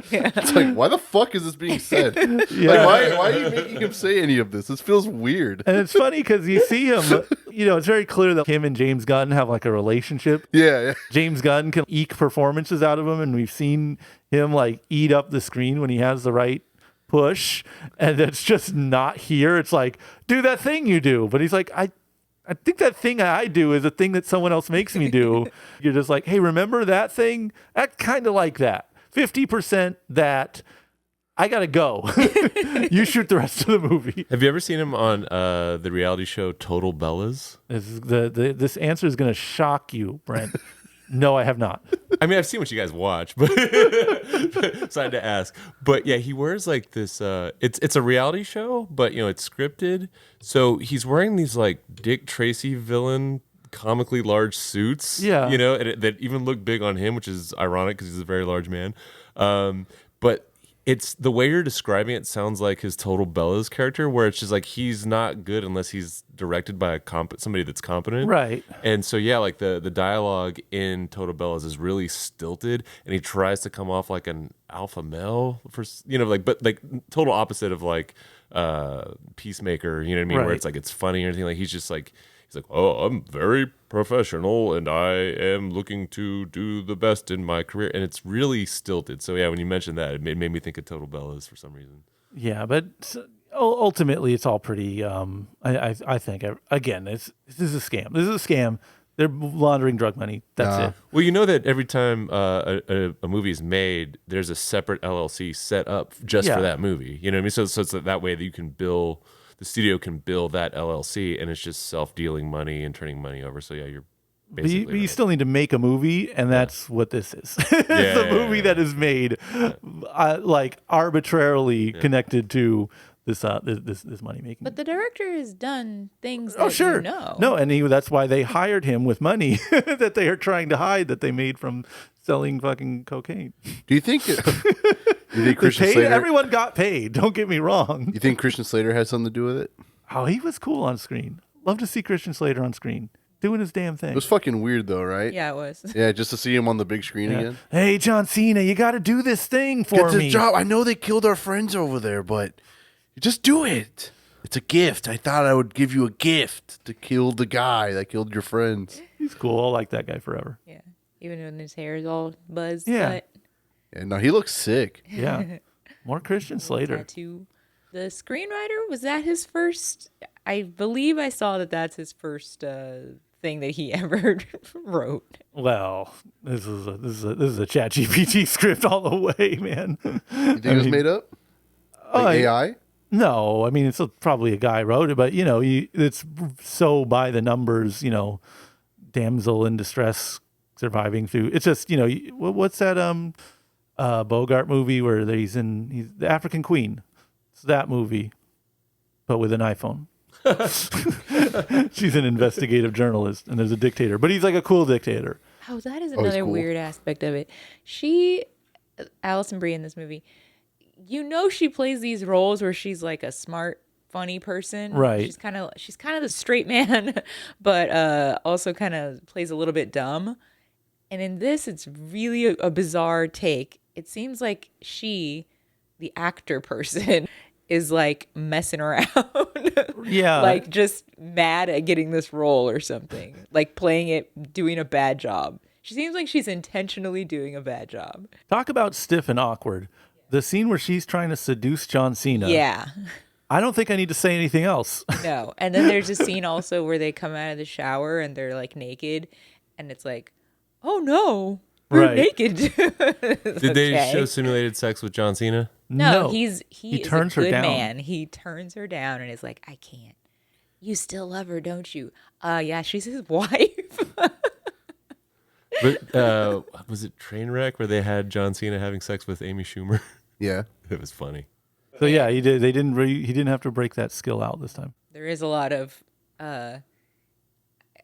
[SPEAKER 3] Yeah.
[SPEAKER 5] It's like, why the fuck is this being said?
[SPEAKER 2] Yeah.
[SPEAKER 5] Like, why are you making him say any of this? This feels weird.
[SPEAKER 2] And it's funny because you see him, it's very clear that him and James Gunn have like a relationship.
[SPEAKER 5] Yeah.
[SPEAKER 2] James Gunn can eke performances out of him, and we've seen him like eat up the screen when he has the right push, and it's just not here. It's like, do that thing you do. But he's like, I think that thing I do is a thing that someone else makes me do. You're just like, hey, remember that thing? Act kind of like that. 50% that. I gotta go. You shoot the rest of the movie.
[SPEAKER 4] Have you ever seen him on the reality show Total Bellas?
[SPEAKER 2] This answer is gonna shock you, Brent. No, I have not.
[SPEAKER 4] I mean, I've seen what you guys watch, but so I had to ask. But yeah, he wears like this. It's a reality show, but it's scripted. So he's wearing these like Dick Tracy villain, comically large suits.
[SPEAKER 2] Yeah,
[SPEAKER 4] that even look big on him, which is ironic because he's a very large man. But it's the way you're describing it sounds like his Total Bellas character, where it's just like he's not good unless he's directed by somebody that's competent,
[SPEAKER 2] right? And
[SPEAKER 4] so yeah, like the dialogue in Total Bellas is really stilted, and he tries to come off like an alpha male for but like total opposite of like Peacemaker, you know what I mean? Right. Where it's like it's funny or anything. Like he's like, oh, I'm very professional and I am looking to do the best in my career. And it's really stilted. So yeah, when you mentioned that, it made me think of Total Bellas for some reason.
[SPEAKER 2] Yeah, but ultimately it's all pretty, I think, again, this is a scam. This is a scam. They're laundering drug money. That's it.
[SPEAKER 4] Well, you know that every time a movie is made, there's a separate LLC set up just for that movie. You know what I mean? So it's that way that you can bill... The studio can bill that LLC, and it's just self-dealing money and turning money over. So yeah, you're basically.
[SPEAKER 2] But you still need to make a movie, and that's what this is. It's a movie that is made, like arbitrarily connected to this money making.
[SPEAKER 3] But the director has done things. Sure.
[SPEAKER 2] No, and that's why they hired him with money that they are trying to hide that they made from selling fucking cocaine.
[SPEAKER 5] Do you think? You think Christian Slater?
[SPEAKER 2] Everyone got paid. Don't get me wrong.
[SPEAKER 5] You think Christian Slater has something to do with it?
[SPEAKER 2] Oh, he was cool on screen. Love to see Christian Slater on screen doing his damn thing.
[SPEAKER 5] It was fucking weird though, right?
[SPEAKER 3] Yeah, it was.
[SPEAKER 5] Yeah, just to see him on the big screen again.
[SPEAKER 2] Hey, John Cena, you got to do this thing for me.
[SPEAKER 5] Job. I know they killed our friends over there, but just do it. It's a gift. I thought I would give you a gift to kill the guy that killed your friends.
[SPEAKER 2] He's cool. I'll like that guy forever.
[SPEAKER 3] Yeah, even when his hair is all buzzed.
[SPEAKER 2] Yeah.
[SPEAKER 5] Yeah, no, he looks sick.
[SPEAKER 2] Yeah. More Christian Slater.
[SPEAKER 3] Tattoo. The screenwriter, was that his first? I believe I saw that's his first thing that he ever wrote.
[SPEAKER 2] Well, this is a Chat GPT script all the way, man.
[SPEAKER 5] You think it was made up? Like AI?
[SPEAKER 2] No, I mean it's probably a guy wrote it, but it's so by the numbers. Damsel in distress surviving through. It's just what's that Bogart movie where he's the African Queen. It's that movie, but with an iPhone. She's an investigative journalist, and there's a dictator, but he's like a cool dictator.
[SPEAKER 3] Oh, that is another weird aspect of it. Alison Brie in this movie, she plays these roles where she's like a smart, funny person.
[SPEAKER 2] Right.
[SPEAKER 3] She's kind of the straight man, but also kind of plays a little bit dumb. And in this, it's really a bizarre take. It seems like the actor person, is like messing around.
[SPEAKER 2] Yeah.
[SPEAKER 3] Like just mad at getting this role or something. Like playing it, doing a bad job. She seems like she's intentionally doing a bad job.
[SPEAKER 2] Talk about stiff and awkward. The scene where she's trying to seduce John Cena.
[SPEAKER 3] Yeah.
[SPEAKER 2] I don't think I need to say anything else.
[SPEAKER 3] No. And then there's a scene also where they come out of the shower and they're like naked. And it's like, oh no, we're naked.
[SPEAKER 4] Did they show simulated sex with John Cena?
[SPEAKER 3] No, he
[SPEAKER 2] turns
[SPEAKER 3] is a
[SPEAKER 2] her
[SPEAKER 3] good
[SPEAKER 2] down.
[SPEAKER 3] man. He turns her down and is like, I can't. You still love her, don't you? Yeah, she's his wife.
[SPEAKER 4] But was it Trainwreck where they had John Cena having sex with Amy Schumer?
[SPEAKER 5] Yeah.
[SPEAKER 4] It was funny.
[SPEAKER 2] So yeah, he did. He didn't have to break that skill out this time.
[SPEAKER 3] There is a lot of, I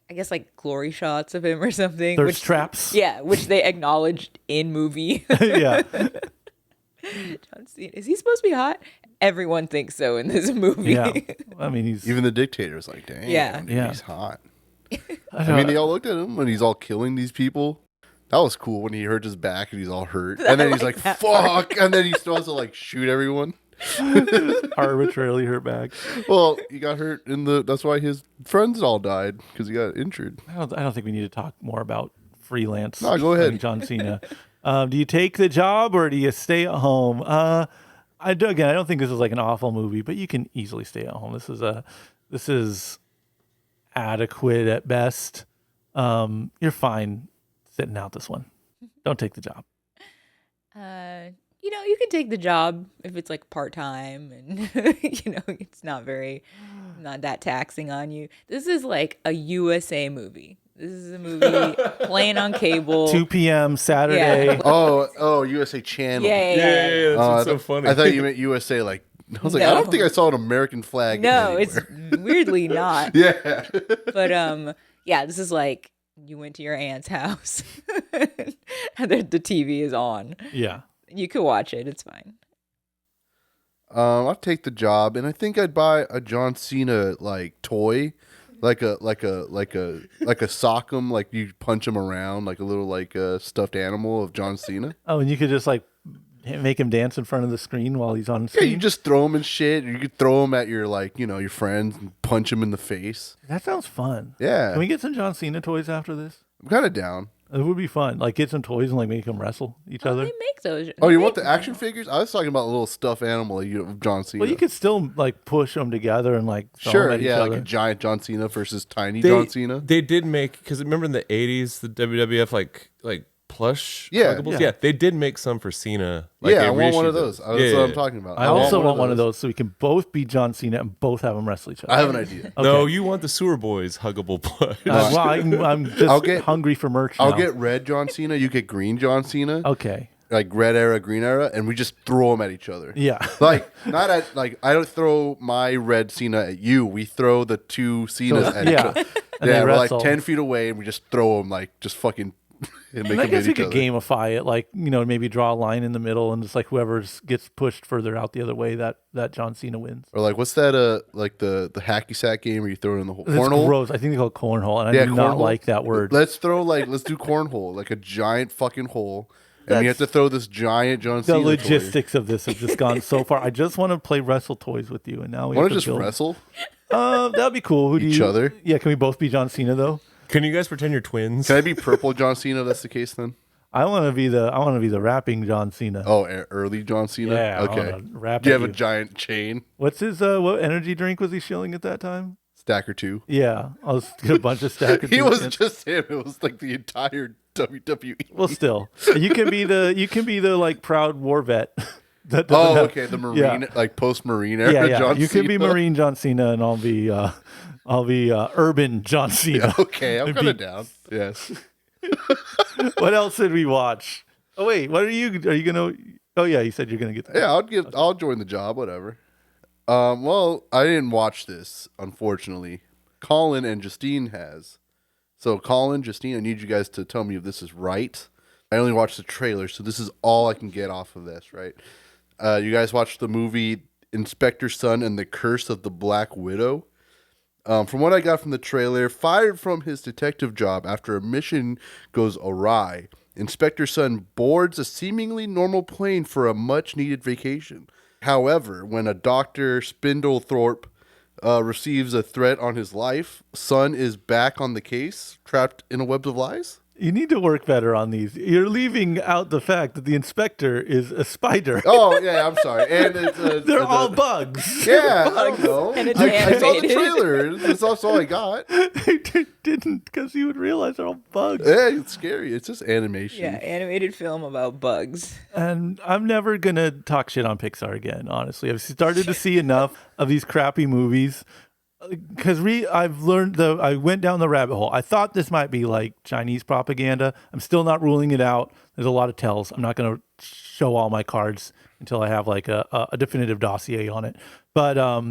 [SPEAKER 3] guess, like glory shots of him or something.
[SPEAKER 2] Thirst traps.
[SPEAKER 3] Yeah, which they acknowledged in movie.
[SPEAKER 2] Yeah.
[SPEAKER 3] John Cena, is he supposed to be hot? Everyone thinks so in this movie.
[SPEAKER 2] Yeah. I mean, he's
[SPEAKER 5] Even the dictator's like, dang,
[SPEAKER 3] Yeah.
[SPEAKER 5] dude,
[SPEAKER 2] Yeah.
[SPEAKER 5] he's hot. I mean, they all looked at him when he's all killing these people. That was cool when he hurt his back and he's all hurt. And then he's like, fuck. And then he still has to like shoot everyone.
[SPEAKER 2] arbitrarily hurt back.
[SPEAKER 5] Well, he got hurt that's why his friends all died, because he got injured.
[SPEAKER 2] I don't think we need to talk more about freelance.
[SPEAKER 5] No, go ahead.
[SPEAKER 2] John Cena. Do you take the job or do you stay at home? I don't think this is like an awful movie, but you can easily stay at home. This is adequate at best. You're fine sitting out this one. Don't take the job.
[SPEAKER 3] You can take the job if it's like part-time and, it's not that taxing on you. This is like a USA movie. This is a movie playing on cable.
[SPEAKER 2] 2 p.m. Saturday.
[SPEAKER 3] Yeah.
[SPEAKER 5] Oh, USA Channel.
[SPEAKER 3] Yeah.
[SPEAKER 4] That's what's so funny.
[SPEAKER 5] I thought you meant USA. Like, I was like, I don't think I saw an American flag.
[SPEAKER 3] No,
[SPEAKER 5] anywhere.
[SPEAKER 3] it's weirdly not.
[SPEAKER 5] Yeah.
[SPEAKER 3] But this is like you went to your aunt's house and the TV is on.
[SPEAKER 2] Yeah.
[SPEAKER 3] You could watch it. It's fine.
[SPEAKER 5] I'd take the job, and I think I'd buy a John Cena like toy, like a sock'em, like you punch him around, like a little like stuffed animal of John Cena.
[SPEAKER 2] Oh, and you could just like make him dance in front of the screen while he's on
[SPEAKER 5] Yeah,
[SPEAKER 2] screen.
[SPEAKER 5] you just throw him and shit. Or you could throw him at your your friends and punch him in the face.
[SPEAKER 2] That sounds fun.
[SPEAKER 5] Yeah,
[SPEAKER 2] Can we get some John Cena toys after this?
[SPEAKER 5] I'm kind of down.
[SPEAKER 2] It would be fun. Like get some toys and like make them wrestle each other.
[SPEAKER 3] They make those.
[SPEAKER 5] Oh,
[SPEAKER 3] They
[SPEAKER 5] you
[SPEAKER 3] make
[SPEAKER 5] want the action figures? I was talking about a little stuffed animal of John Cena.
[SPEAKER 2] Well, you could still like push them together and like throw
[SPEAKER 5] sure,
[SPEAKER 2] them at each
[SPEAKER 5] yeah, like
[SPEAKER 2] other.
[SPEAKER 5] a giant John Cena versus tiny John Cena.
[SPEAKER 4] They did make, because remember in the 80s, the WWF like plush
[SPEAKER 5] Yeah.
[SPEAKER 4] huggables?
[SPEAKER 2] Yeah.
[SPEAKER 4] Yeah, they did make some for Cena. Like,
[SPEAKER 5] Yeah,
[SPEAKER 4] they
[SPEAKER 5] I want one of
[SPEAKER 4] reissued
[SPEAKER 5] those.
[SPEAKER 4] them.
[SPEAKER 5] That's what I'm talking about.
[SPEAKER 2] I also want one of those so we can both be John Cena and both have them wrestle each other.
[SPEAKER 5] I have an idea.
[SPEAKER 2] Okay.
[SPEAKER 4] No, you want the Sewer Boys huggable plush.
[SPEAKER 2] Well, I'm just hungry for merch now.
[SPEAKER 5] I'll get red John Cena. You get green John Cena.
[SPEAKER 2] Okay.
[SPEAKER 5] Like red era, green era, and we just throw them at each other.
[SPEAKER 2] Yeah.
[SPEAKER 5] Like not at like I don't throw my red Cena at you. We throw the two Cenas at each
[SPEAKER 2] Yeah.
[SPEAKER 5] other.
[SPEAKER 2] And they
[SPEAKER 5] Yeah, we're like
[SPEAKER 2] wrestle.
[SPEAKER 5] 10 feet away, and we just throw them like just fucking and make
[SPEAKER 2] And I
[SPEAKER 5] them
[SPEAKER 2] guess
[SPEAKER 5] hit
[SPEAKER 2] you
[SPEAKER 5] each
[SPEAKER 2] could
[SPEAKER 5] other.
[SPEAKER 2] gamify it, like maybe draw a line in the middle, and just like whoever gets pushed further out the other way, that John Cena wins.
[SPEAKER 5] Or like what's that? Like the hacky sack game where you throw it in the hole?
[SPEAKER 2] It's
[SPEAKER 5] Cornhole.
[SPEAKER 2] gross. I think they call it cornhole, and I do not
[SPEAKER 5] cornhole.
[SPEAKER 2] like that word.
[SPEAKER 5] Let's do cornhole, like a giant fucking hole, and we have to throw this giant John
[SPEAKER 2] The
[SPEAKER 5] Cena.
[SPEAKER 2] logistics of this have just gone so far. I just want to play wrestle toys with you, and now we
[SPEAKER 5] Want
[SPEAKER 2] have
[SPEAKER 5] to
[SPEAKER 2] to
[SPEAKER 5] just
[SPEAKER 2] build.
[SPEAKER 5] wrestle?
[SPEAKER 2] That'd be cool. Who do
[SPEAKER 5] Each
[SPEAKER 2] you,
[SPEAKER 5] other?
[SPEAKER 2] Yeah, can we both be John Cena though?
[SPEAKER 4] Can you guys pretend you're twins?
[SPEAKER 5] Can I be purple John Cena? That's the case then.
[SPEAKER 2] I want to be the rapping John Cena.
[SPEAKER 5] Oh, early John Cena.
[SPEAKER 2] Yeah, I
[SPEAKER 5] Okay.
[SPEAKER 2] wanna rap
[SPEAKER 5] Do you
[SPEAKER 2] at
[SPEAKER 5] have a
[SPEAKER 2] you.
[SPEAKER 5] giant chain?
[SPEAKER 2] What's his what energy drink was he shilling at that time?
[SPEAKER 5] stack or two.
[SPEAKER 2] Yeah, I'll just get a bunch of stackers.
[SPEAKER 5] He wasn't just him. It was like the entire WWE.
[SPEAKER 2] Well, still, you can be the like proud war vet. That doesn't
[SPEAKER 5] Oh,
[SPEAKER 2] have-
[SPEAKER 5] okay. The Marine, like post-Marine era
[SPEAKER 2] Yeah, yeah.
[SPEAKER 5] John
[SPEAKER 2] You
[SPEAKER 5] Cena.
[SPEAKER 2] can be Marine John Cena, and I'll be urban John Cena.
[SPEAKER 5] Okay, I'm
[SPEAKER 2] It'd
[SPEAKER 5] kind of
[SPEAKER 2] be-
[SPEAKER 5] down. Yes.
[SPEAKER 2] What else did we watch? Oh wait, what are you gonna? Oh yeah, you said you're gonna get.
[SPEAKER 5] Yeah, I'll join the job, whatever. Well, I didn't watch this, unfortunately. Colin and Justine has. So Colin, Justine, I need you guys to tell me if this is right. I only watched the trailer, so this is all I can get off of this, right? You guys watched the movie Inspector Sun and the Curse of the Black Widow. From what I got from the trailer, fired from his detective job after a mission goes awry, Inspector Sun boards a seemingly normal plane for a much-needed vacation. However, when a Dr. Spindlethorpe receives a threat on his life, Sun is back on the case, trapped in a web of lies?
[SPEAKER 2] You need to work better on these. You're leaving out the fact that the inspector is a spider.
[SPEAKER 5] Oh, yeah, I'm sorry. And
[SPEAKER 2] They're all bugs.
[SPEAKER 5] Yeah, I don't know.
[SPEAKER 3] And it's
[SPEAKER 5] I saw the
[SPEAKER 3] animated.
[SPEAKER 5] trailer. That's all I got.
[SPEAKER 2] They didn't, because you would realize they're all bugs.
[SPEAKER 5] Yeah, it's scary. It's just animation.
[SPEAKER 3] Yeah, animated film about bugs.
[SPEAKER 2] And I'm never going to talk shit on Pixar again, honestly. I've started to see enough of these crappy movies. Because I've learned, I went down the rabbit hole. I thought this might be like Chinese propaganda. I'm still not ruling it out. There's a lot of tells. I'm not going to show all my cards until I have like a definitive dossier on it. But I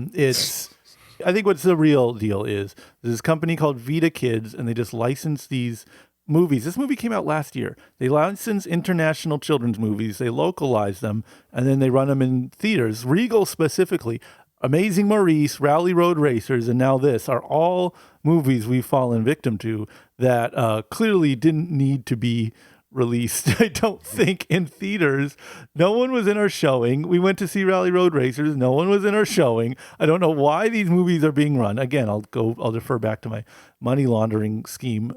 [SPEAKER 2] think what's the real deal is there's this company called Vita Kids, and they just license these movies. This movie came out last year. They license international children's movies. They localize them, and then they run them in theaters. Regal specifically. Amazing Maurice, Rally Road Racers, and now this are all movies we've fallen victim to that clearly didn't need to be released, I don't think, in theaters. No one was in our showing. We went to see Rally Road Racers. No one was in our showing. I don't know why these movies are being run. Again, I'll defer back to my money laundering scheme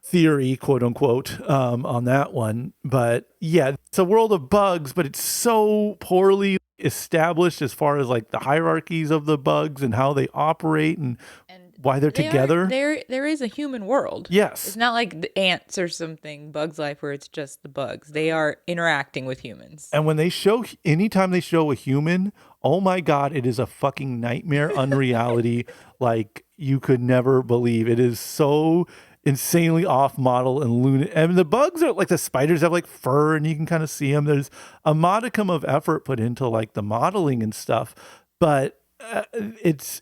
[SPEAKER 2] theory, quote unquote, on that one. But yeah, it's a world of bugs, but it's so poorly established as far as like the hierarchies of the bugs and how they operate and why they're together.
[SPEAKER 3] There is a human world.
[SPEAKER 2] Yes.
[SPEAKER 3] It's not like the ants or something, Bugs Life, where it's just the bugs. They are interacting with humans.
[SPEAKER 2] And when anytime they show a human, oh my God, it is a fucking nightmare, unreality. Like you could never believe. It is so insanely off model and lunatic. And the bugs are like, the spiders have like fur and you can kind of see them. There's a modicum of effort put into like the modeling and stuff, but it's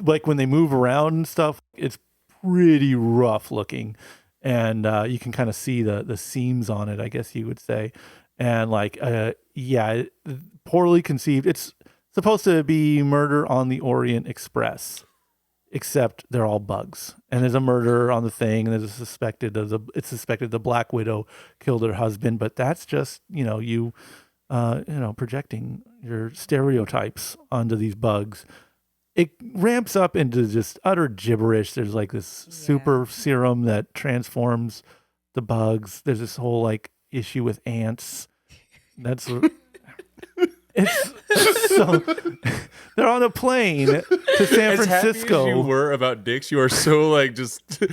[SPEAKER 2] like when they move around and stuff, it's pretty rough looking. And you can kind of see the seams on it, I guess you would say. And like, yeah, poorly conceived. It's supposed to be Murder on the Orient Express, except they're all bugs. And there's a murder on the thing, and it's suspected the Black Widow killed her husband. But that's just projecting your stereotypes onto these bugs. It ramps up into just utter gibberish. There's like this super serum that transforms the bugs. There's this whole like issue with ants. It's so they're on a plane to San Francisco.
[SPEAKER 4] As happy as you were about dicks, you are so like just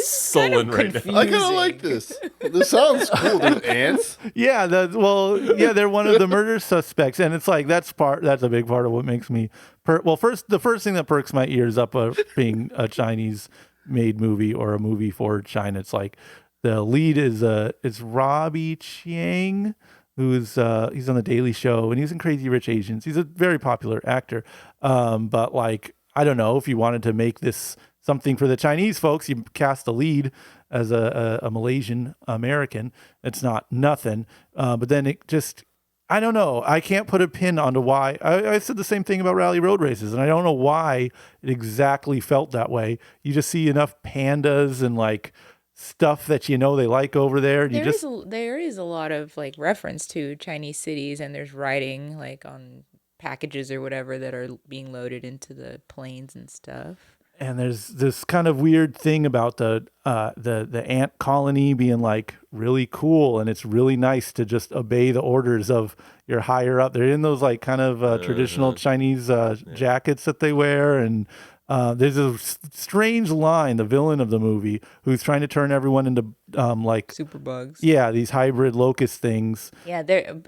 [SPEAKER 4] sullen right now.
[SPEAKER 5] I kind of like this. This sounds cool. There's ants.
[SPEAKER 2] Yeah, they're one of the murder suspects, and it's like that's a big part of what makes me. The first thing that perks my ears up of being a Chinese-made movie or a movie for China, it's like the lead is Robbie Chiang, who's he's on the Daily Show and he's in Crazy Rich Asians. He's a very popular actor, but like I don't know, if you wanted to make this something for the Chinese folks, you cast a lead as a Malaysian American. It's not nothing, but then it just, I don't know. I can't put a pin onto why. I said the same thing about Rally Road Races, and I don't know why it exactly felt that way. You just see enough pandas and like stuff that they like over there.
[SPEAKER 3] There is a lot of like reference to Chinese cities, and there's writing like on packages or whatever that are being loaded into the planes and stuff.
[SPEAKER 2] And there's this kind of weird thing about the ant colony being like really cool, and it's really nice to just obey the orders of your higher up. They're in those like kind of traditional Chinese jackets that they wear, and there's a strange line. The villain of the movie, who's trying to turn everyone into like
[SPEAKER 3] Superbugs.
[SPEAKER 2] Yeah, these hybrid locust things.
[SPEAKER 3] Yeah,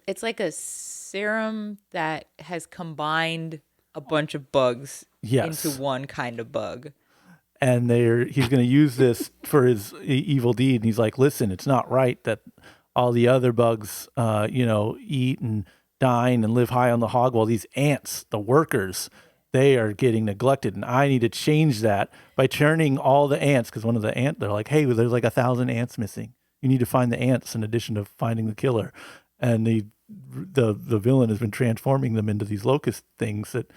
[SPEAKER 3] it's like a serum that has combined a bunch of bugs into one kind of bug.
[SPEAKER 2] And he's going to use this for his evil deed. And he's like, listen, it's not right that all the other bugs, eat and dine and live high on the hog, while these ants, the workers, they are getting neglected. And I need to change that by turning all the ants, because one of the they're like, hey, there's like 1,000 ants missing. You need to find the ants in addition to finding the killer. And the villain has been transforming them into these locust things that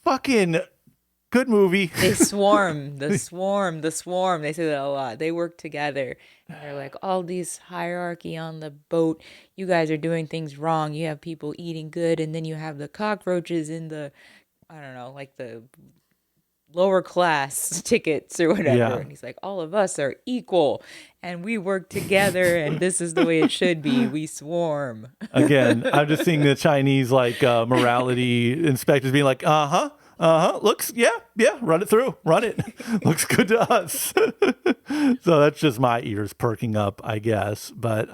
[SPEAKER 2] fucking good movie.
[SPEAKER 3] They swarm, the swarm. They say that a lot. They work together. And they're like, all these hierarchy on the boat. You guys are doing things wrong. You have people eating good, and then you have the cockroaches in the, I don't know, like the lower class tickets or whatever.
[SPEAKER 2] Yeah.
[SPEAKER 3] And he's like, all of us are equal, and we work together, and this is the way it should be. We swarm.
[SPEAKER 2] Again, I'm just seeing the Chinese like morality inspectors being like, looks, yeah, run it through, run it. Looks good to us. So that's just my ears perking up, I guess. But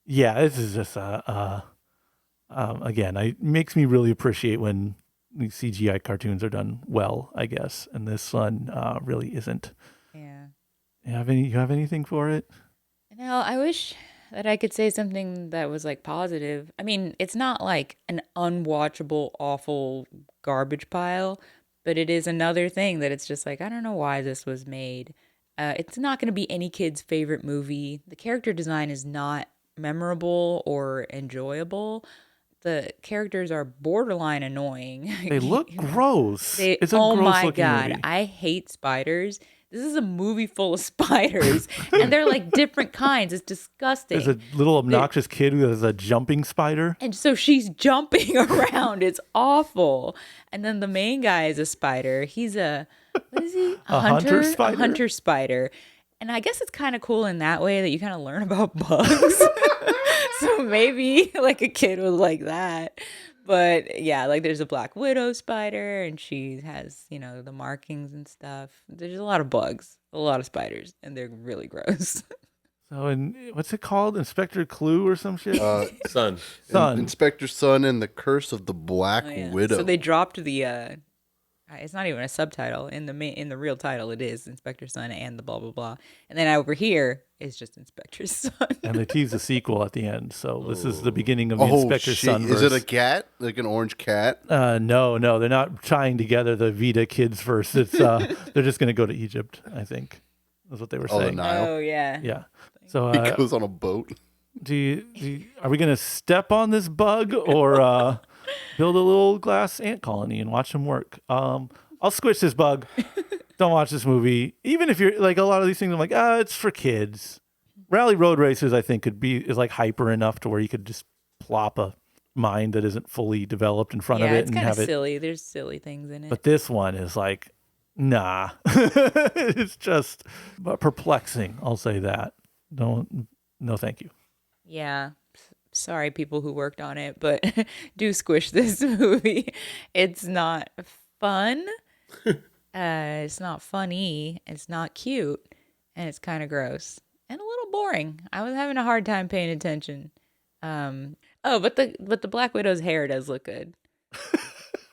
[SPEAKER 2] this is just again, it makes me really appreciate when these CGI cartoons are done well, I guess. And this one really isn't.
[SPEAKER 3] Yeah.
[SPEAKER 2] You have anything for it?
[SPEAKER 3] No, I wish that I could say something that was like positive. I mean, it's not like an unwatchable, awful garbage pile, but it is another thing that it's just like, I don't know why this was made. It's not going to be any kid's favorite movie. The character design is not memorable or enjoyable. The characters are borderline annoying.
[SPEAKER 2] They look gross. It's a
[SPEAKER 3] oh
[SPEAKER 2] gross
[SPEAKER 3] my
[SPEAKER 2] looking
[SPEAKER 3] God,
[SPEAKER 2] movie.
[SPEAKER 3] I hate spiders. This is a movie full of spiders, and they're like different kinds. It's disgusting.
[SPEAKER 2] There's a little obnoxious kid who has a jumping spider.
[SPEAKER 3] And so she's jumping around. It's awful. And then the main guy is a spider. He's what is he?
[SPEAKER 2] A hunter spider?
[SPEAKER 3] A hunter spider. And I guess it's kind of cool in that way that you kind of learn about bugs. So maybe like a kid would like that. But yeah, like there's a black widow spider, and she has, the markings and stuff. There's a lot of bugs, a lot of spiders, and they're really gross.
[SPEAKER 2] So, what's it called? Inspector Clue or some shit?
[SPEAKER 4] Sun.
[SPEAKER 5] Inspector Sun and the Curse of the Black Widow.
[SPEAKER 3] So they dropped the it's not even a subtitle in the real title. It is Inspector Sun and the blah blah blah, and then over here it's just Inspector Sun.
[SPEAKER 2] And they tease a sequel at the end. So this is the beginning of the Inspector Sun verse.
[SPEAKER 5] Is it a cat? Like an orange cat?
[SPEAKER 2] No, they're not tying together the Vita kids verse. It's they're just going to go to Egypt, I think. That's what they were saying.
[SPEAKER 5] The Nile.
[SPEAKER 3] Oh yeah.
[SPEAKER 2] Yeah. So
[SPEAKER 5] He goes on a boat.
[SPEAKER 2] are we going to step on this bug or build a little glass ant colony and watch them work? I'll squish this bug. Don't watch this movie. Even if you're like a lot of these things, I'm like, it's for kids. Rally Road Racers, I think, is like hyper enough to where you could just plop a mind that isn't fully developed in front of it
[SPEAKER 3] it's
[SPEAKER 2] and
[SPEAKER 3] kind
[SPEAKER 2] have
[SPEAKER 3] of
[SPEAKER 2] it.
[SPEAKER 3] silly. There's silly things in it.
[SPEAKER 2] But this one is like, nah. It's just perplexing. I'll say that. No, thank you.
[SPEAKER 3] Yeah. Sorry, people who worked on it, but do squish this movie. It's not fun. It's not funny. It's not cute. And it's kind of gross. And a little boring. I was having a hard time paying attention. But the Black Widow's hair does look good.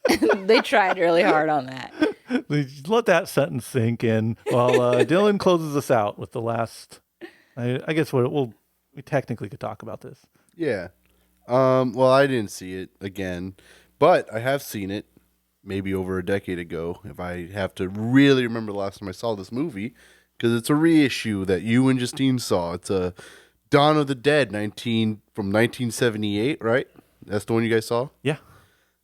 [SPEAKER 3] They tried really hard on that.
[SPEAKER 2] Let that sentence sink in while Dylan closes us out with the last. I guess we technically could talk about this.
[SPEAKER 5] Yeah. Well, I didn't see it again, but I have seen it maybe over a decade ago. If I have to really remember the last time I saw this movie, because it's a reissue that you and Justine saw. It's a Dawn of the Dead, from 1978, right? That's the one you guys saw?
[SPEAKER 2] Yeah.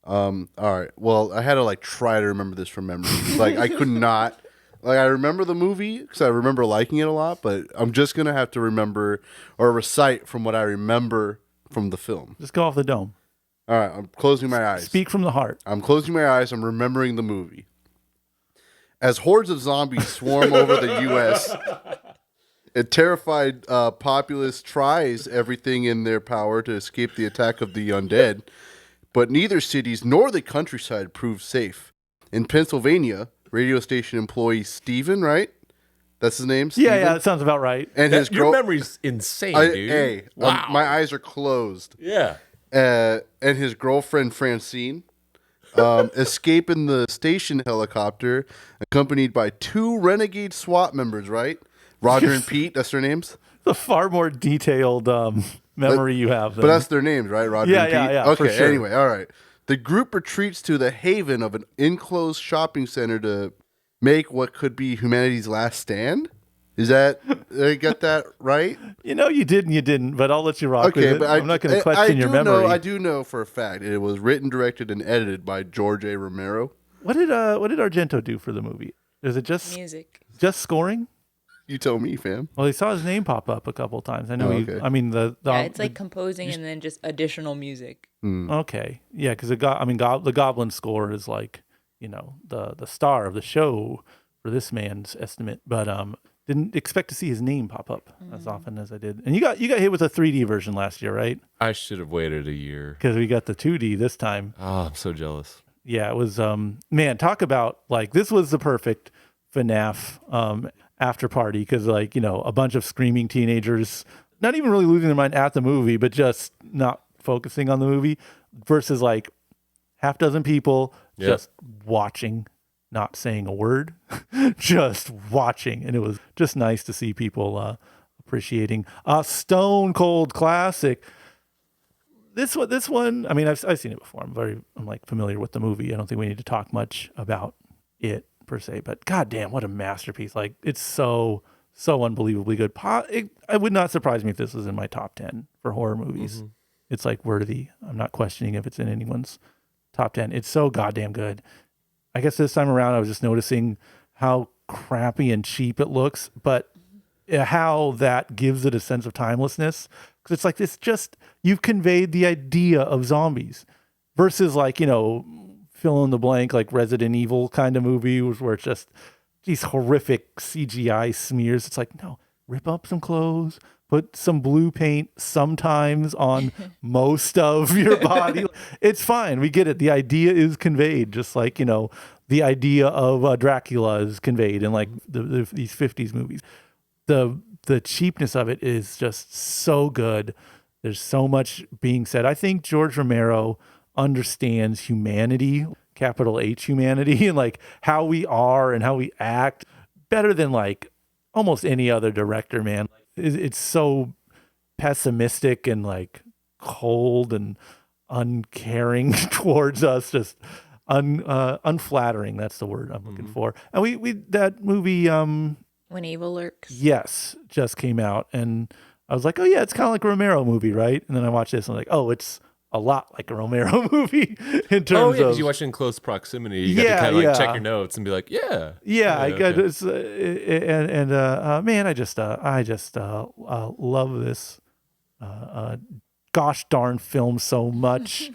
[SPEAKER 5] All right. Well, I had to try to remember this from memory. I could not. I remember the movie because I remember liking it a lot, but I'm just gonna have to remember or recite from what I remember from the film.
[SPEAKER 2] Just go off the dome.
[SPEAKER 5] All right. I'm closing my eyes.
[SPEAKER 2] Speak from the heart.
[SPEAKER 5] I'm closing my eyes. I'm remembering the movie. As hordes of zombies swarm over the U.S., a terrified populace tries everything in their power to escape the attack of the undead, but neither cities nor the countryside prove safe. In Pennsylvania, radio station employee Steven, right? That's his name?
[SPEAKER 2] Yeah,
[SPEAKER 5] Steven?
[SPEAKER 2] that sounds about right.
[SPEAKER 5] And his
[SPEAKER 4] Your memory's insane, dude.
[SPEAKER 5] Hey,
[SPEAKER 4] wow.
[SPEAKER 5] my eyes are closed.
[SPEAKER 4] Yeah.
[SPEAKER 5] And his girlfriend Francine escape in the station helicopter, accompanied by 2 renegade SWAT members, right? Roger and Pete, that's their names?
[SPEAKER 2] The far more detailed memory you have.
[SPEAKER 5] But that's their names, right? Roger and Pete?
[SPEAKER 2] Yeah,
[SPEAKER 5] okay,
[SPEAKER 2] for sure.
[SPEAKER 5] Anyway, all right. The group retreats to the haven of an enclosed shopping center to make what could be humanity's last stand. Is that, did I get that right?
[SPEAKER 2] You did and you didn't, but I'll let you rock with it.
[SPEAKER 5] But
[SPEAKER 2] I'm not going to question your memory.
[SPEAKER 5] I do know for a fact it was written, directed, and edited by George A. Romero.
[SPEAKER 2] What did Argento do for the movie? Is it just just scoring?
[SPEAKER 5] You tell me, fam.
[SPEAKER 2] Well, he saw his name pop up a couple of times. I know.
[SPEAKER 5] okay.
[SPEAKER 3] It's like composing and then just additional music.
[SPEAKER 2] Okay, yeah, because the Goblin score is like the star of the show for this man's estimate, but didn't expect to see his name pop up as often as I did. And you got hit with a 3D version last year, right?
[SPEAKER 4] I should have waited a year.
[SPEAKER 2] Because we got the 2D this time.
[SPEAKER 4] Oh, I'm so jealous.
[SPEAKER 2] Yeah, it was man, talk about like this was the perfect FNAF after party because a bunch of screaming teenagers, not even really losing their mind at the movie, but just not focusing on the movie versus like half dozen people just watching, not saying a word, just watching. And it was just nice to see people appreciating a stone cold classic. This one, I mean, I've seen it before. I'm like familiar with the movie. I don't think we need to talk much about it per se, but goddamn, what a masterpiece. Like it's so unbelievably good. It would not surprise me if this was in my top 10 for horror movies. Mm-hmm. It's like worthy. I'm not questioning if it's in anyone's top 10. It's so goddamn good. I guess this time around I was just noticing how crappy and cheap it looks, but how that gives it a sense of timelessness. Because it's like this you've conveyed the idea of zombies versus like, fill in the blank, like Resident Evil kind of movies where it's just these horrific CGI smears. It's like, no, rip up some clothes, put some blue paint sometimes on most of your body. It's fine. We get it. The idea is conveyed just like, the idea of Dracula is conveyed in like these 50s movies. The cheapness of it is just so good. There's so much being said. I think George Romero understands humanity, capital H humanity, and like how we are and how we act better than like almost any other director, man. It's so pessimistic and like cold and uncaring towards us, just unflattering. That's the word I'm looking for. And we that movie
[SPEAKER 3] When Evil Lurks.
[SPEAKER 2] Yes, just came out, and I was like, oh yeah, it's kind of like a Romero movie, right? And then I watched this, and I'm like, oh, it's a lot like a Romero movie in terms of.
[SPEAKER 4] because you watch it in close proximity. You got to kind of like check your notes and be like,
[SPEAKER 2] I got this, man, I just love this gosh darn film so much.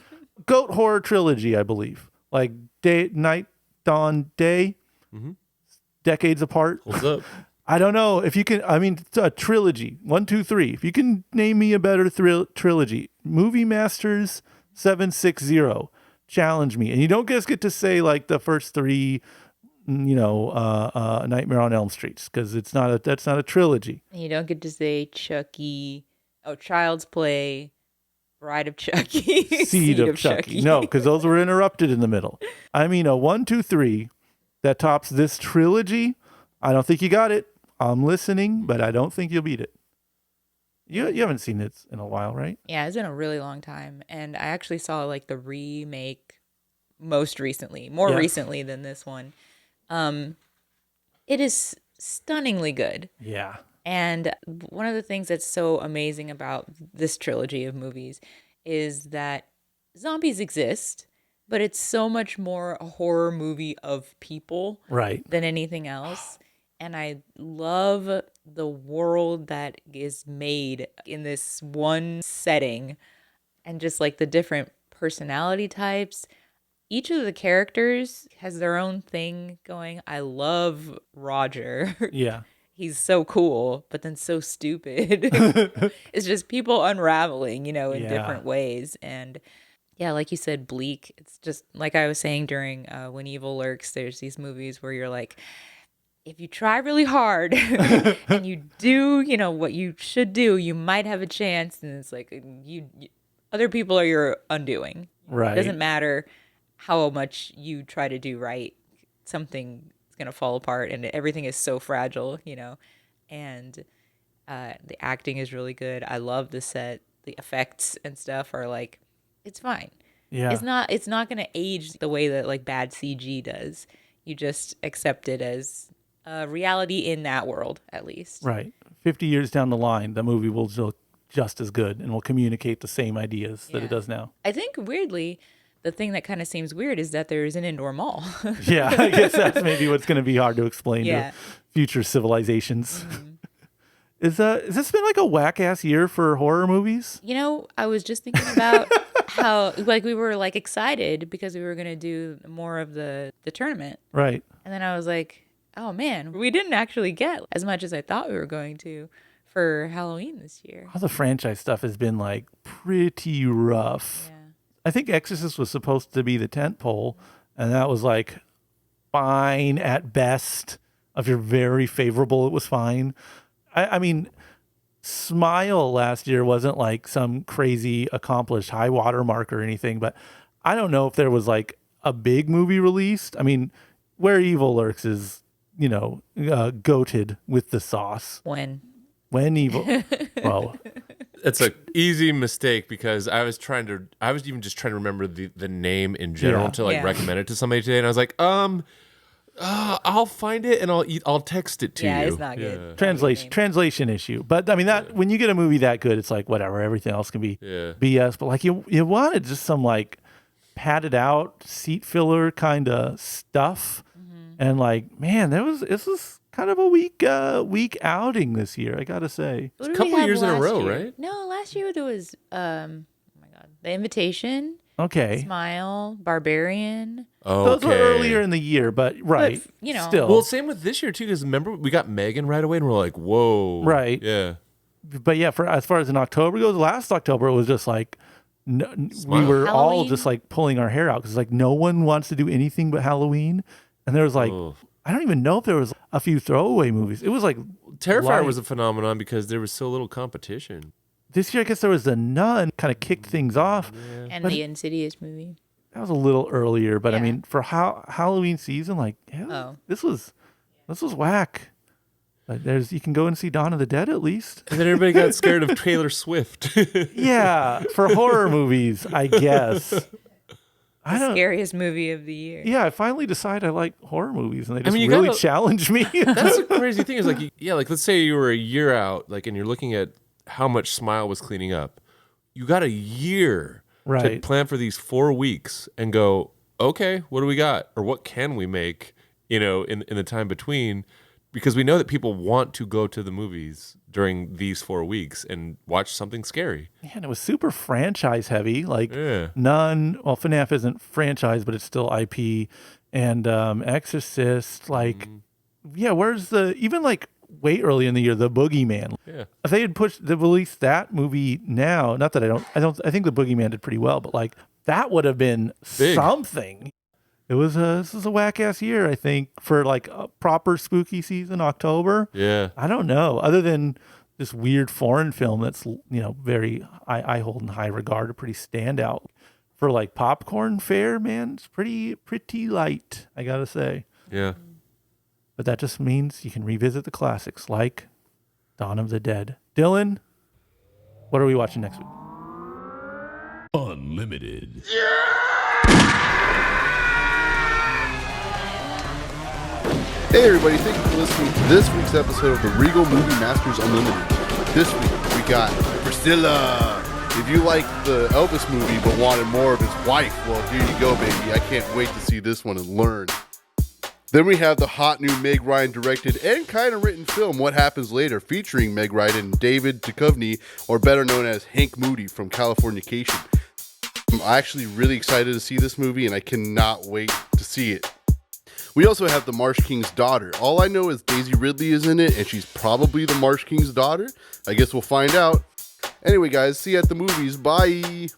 [SPEAKER 2] Goat horror trilogy, I believe, like Day, Night, Dawn, Day, decades apart.
[SPEAKER 4] What's up?
[SPEAKER 2] I don't know if you can. I mean, it's a trilogy. 1, 2, 3. If you can name me a better trilogy, Movie Masters 760. Challenge me, and you don't just get to say like the first 3. Nightmare on Elm Street, because that's not a trilogy.
[SPEAKER 3] And you don't get to say Chucky. Oh, Child's Play, Bride of Chucky,
[SPEAKER 2] Seed of Chucky. No, because those were interrupted in the middle. I mean, a 1, 2, 3 that tops this trilogy. I don't think you got it. I'm listening, but I don't think you'll beat it. You haven't seen it in a while, right?
[SPEAKER 3] Yeah, it's been a really long time. And I actually saw like the remake most recently, more recently than this one. It is stunningly good.
[SPEAKER 2] Yeah.
[SPEAKER 3] And one of the things that's so amazing about this trilogy of movies is that zombies exist, but it's so much more a horror movie of people than anything else. And I love the world that is made in this one setting and just like the different personality types. each of the characters has their own thing going. I love Roger.
[SPEAKER 2] Yeah.
[SPEAKER 3] He's so cool, but then so stupid. It's just people unraveling, in
[SPEAKER 2] Yeah.
[SPEAKER 3] different ways. And yeah, like you said, bleak. It's just like I was saying during When Evil Lurks, there's these movies where you're like, if you try really hard and you do, what you should do, you might have a chance. And it's like you other people are your undoing.
[SPEAKER 2] Right.
[SPEAKER 3] It doesn't matter how much you try to do right. Something is going to fall apart, and everything is so fragile, And the acting is really good. I love the set. The effects and stuff are like, it's fine.
[SPEAKER 2] Yeah.
[SPEAKER 3] It's not going to age the way that like bad CG does. You just accept it as reality in that world, at least.
[SPEAKER 2] Right. 50 years down the line, the movie will look just as good and will communicate the same ideas that it does now.
[SPEAKER 3] I think weirdly, the thing that kind of seems weird is that there's an indoor mall.
[SPEAKER 2] Yeah, I guess that's maybe what's going to be hard to explain
[SPEAKER 3] Yeah.
[SPEAKER 2] to future civilizations. Is this been like a whack ass year for horror movies?
[SPEAKER 3] I was just thinking about how like we were like excited because we were going to do more of the tournament.
[SPEAKER 2] Right.
[SPEAKER 3] And then I was like, oh man, we didn't actually get as much as I thought we were going to for Halloween this year.
[SPEAKER 2] All the franchise stuff has been like pretty rough.
[SPEAKER 3] Yeah.
[SPEAKER 2] I think Exorcist was supposed to be the tent pole, and that was like fine at best. If you're very favorable, it was fine. I mean, Smile last year wasn't like some crazy accomplished high water mark or anything, but I don't know if there was like a big movie released. I mean, Where Evil Lurks is, goated with the sauce.
[SPEAKER 3] When
[SPEAKER 2] Evil, well,
[SPEAKER 4] It's an easy mistake because I was even just trying to remember the name in general to recommend it to somebody today, and I was like, I'll find it and I'll text it to you.
[SPEAKER 3] Yeah, it's not good.
[SPEAKER 2] Translation issue. But I mean that when you get a movie that good, it's like whatever. Everything else can be BS. But like you wanted just some like padded out seat filler kind of stuff, and like man, this was kind of a weak outing this year. I gotta say,
[SPEAKER 3] What
[SPEAKER 4] a
[SPEAKER 3] did
[SPEAKER 4] couple
[SPEAKER 3] we have
[SPEAKER 4] years in a
[SPEAKER 3] last
[SPEAKER 4] row,
[SPEAKER 3] year?
[SPEAKER 4] right?
[SPEAKER 3] No, last year there was oh my god, The Invitation,
[SPEAKER 2] okay,
[SPEAKER 3] Smile, Barbarian.
[SPEAKER 2] those were earlier in the year, but right, still.
[SPEAKER 4] Well, same with this year too, because remember we got Megan right away, and we're like, whoa,
[SPEAKER 2] Right.
[SPEAKER 4] Yeah.
[SPEAKER 2] But yeah, for as far as in October goes, last October it was just like we were all
[SPEAKER 3] Halloween?
[SPEAKER 2] just like pulling our hair out because like no one wants to do anything but Halloween, and there was like I don't even know if there was a few throwaway movies. It was like
[SPEAKER 4] Terrifier
[SPEAKER 2] light.
[SPEAKER 4] was a phenomenon because there was so little competition.
[SPEAKER 2] This year, I guess there was The Nun kind of kicked things off.
[SPEAKER 3] And the Insidious movie.
[SPEAKER 2] That was a little earlier, but I
[SPEAKER 3] Yeah.
[SPEAKER 2] mean for Halloween season, like this was whack. But you can go and see Dawn of the Dead at least.
[SPEAKER 4] And then everybody got scared of Taylor Swift.
[SPEAKER 2] Yeah, for horror movies, I guess.
[SPEAKER 3] The scariest movie of the year.
[SPEAKER 2] Yeah, I finally decided I like horror movies, and they just
[SPEAKER 4] you
[SPEAKER 2] really
[SPEAKER 4] gotta-
[SPEAKER 2] challenge me.
[SPEAKER 4] That's the crazy thing is like, like let's say you were a year out, like, and you're looking at how much Smile was cleaning up. You got a year to
[SPEAKER 2] Right.
[SPEAKER 4] plan for these 4 weeks and go, okay, what do we got? Or what can we make, in the time between? Because we know that people want to go to the movies during these 4 weeks and watch something scary.
[SPEAKER 2] Man, it was super franchise heavy. Like
[SPEAKER 4] Yeah.
[SPEAKER 2] Nun, well, FNAF isn't franchise, but it's still IP. And Exorcist, like, yeah, where's even like way early in the year, The Boogeyman.
[SPEAKER 4] Yeah.
[SPEAKER 2] If they had released that movie now, not that I think The Boogeyman did pretty well, but like that would have been
[SPEAKER 4] Big.
[SPEAKER 2] something. This is a whack ass year, I think, for like a proper spooky season, October.
[SPEAKER 4] Yeah.
[SPEAKER 2] I don't know. Other than this weird foreign film that's, very, I hold in high regard, a pretty standout for like popcorn fare, man. It's pretty light, I gotta say.
[SPEAKER 4] Yeah.
[SPEAKER 2] But that just means you can revisit the classics like Dawn of the Dead. Dylan, what are we watching next week?
[SPEAKER 1] Unlimited.
[SPEAKER 5] Hey everybody, thank you for listening to this week's episode of the Regal Movie Masters Unlimited. This week we got Priscilla. If you like the Elvis movie but wanted more of his wife, well here you go baby. I can't wait to see this one and learn. Then we have the hot new Meg Ryan directed and kind of written film What Happens Later, featuring Meg Ryan and David Duchovny, or better known as Hank Moody from Californication. I'm actually really excited to see this movie, and I cannot wait to see it. We also have the Marsh King's daughter. All I know is Daisy Ridley is in it, and she's probably the Marsh King's daughter. I guess we'll find out. Anyway, guys, see you at the movies. Bye.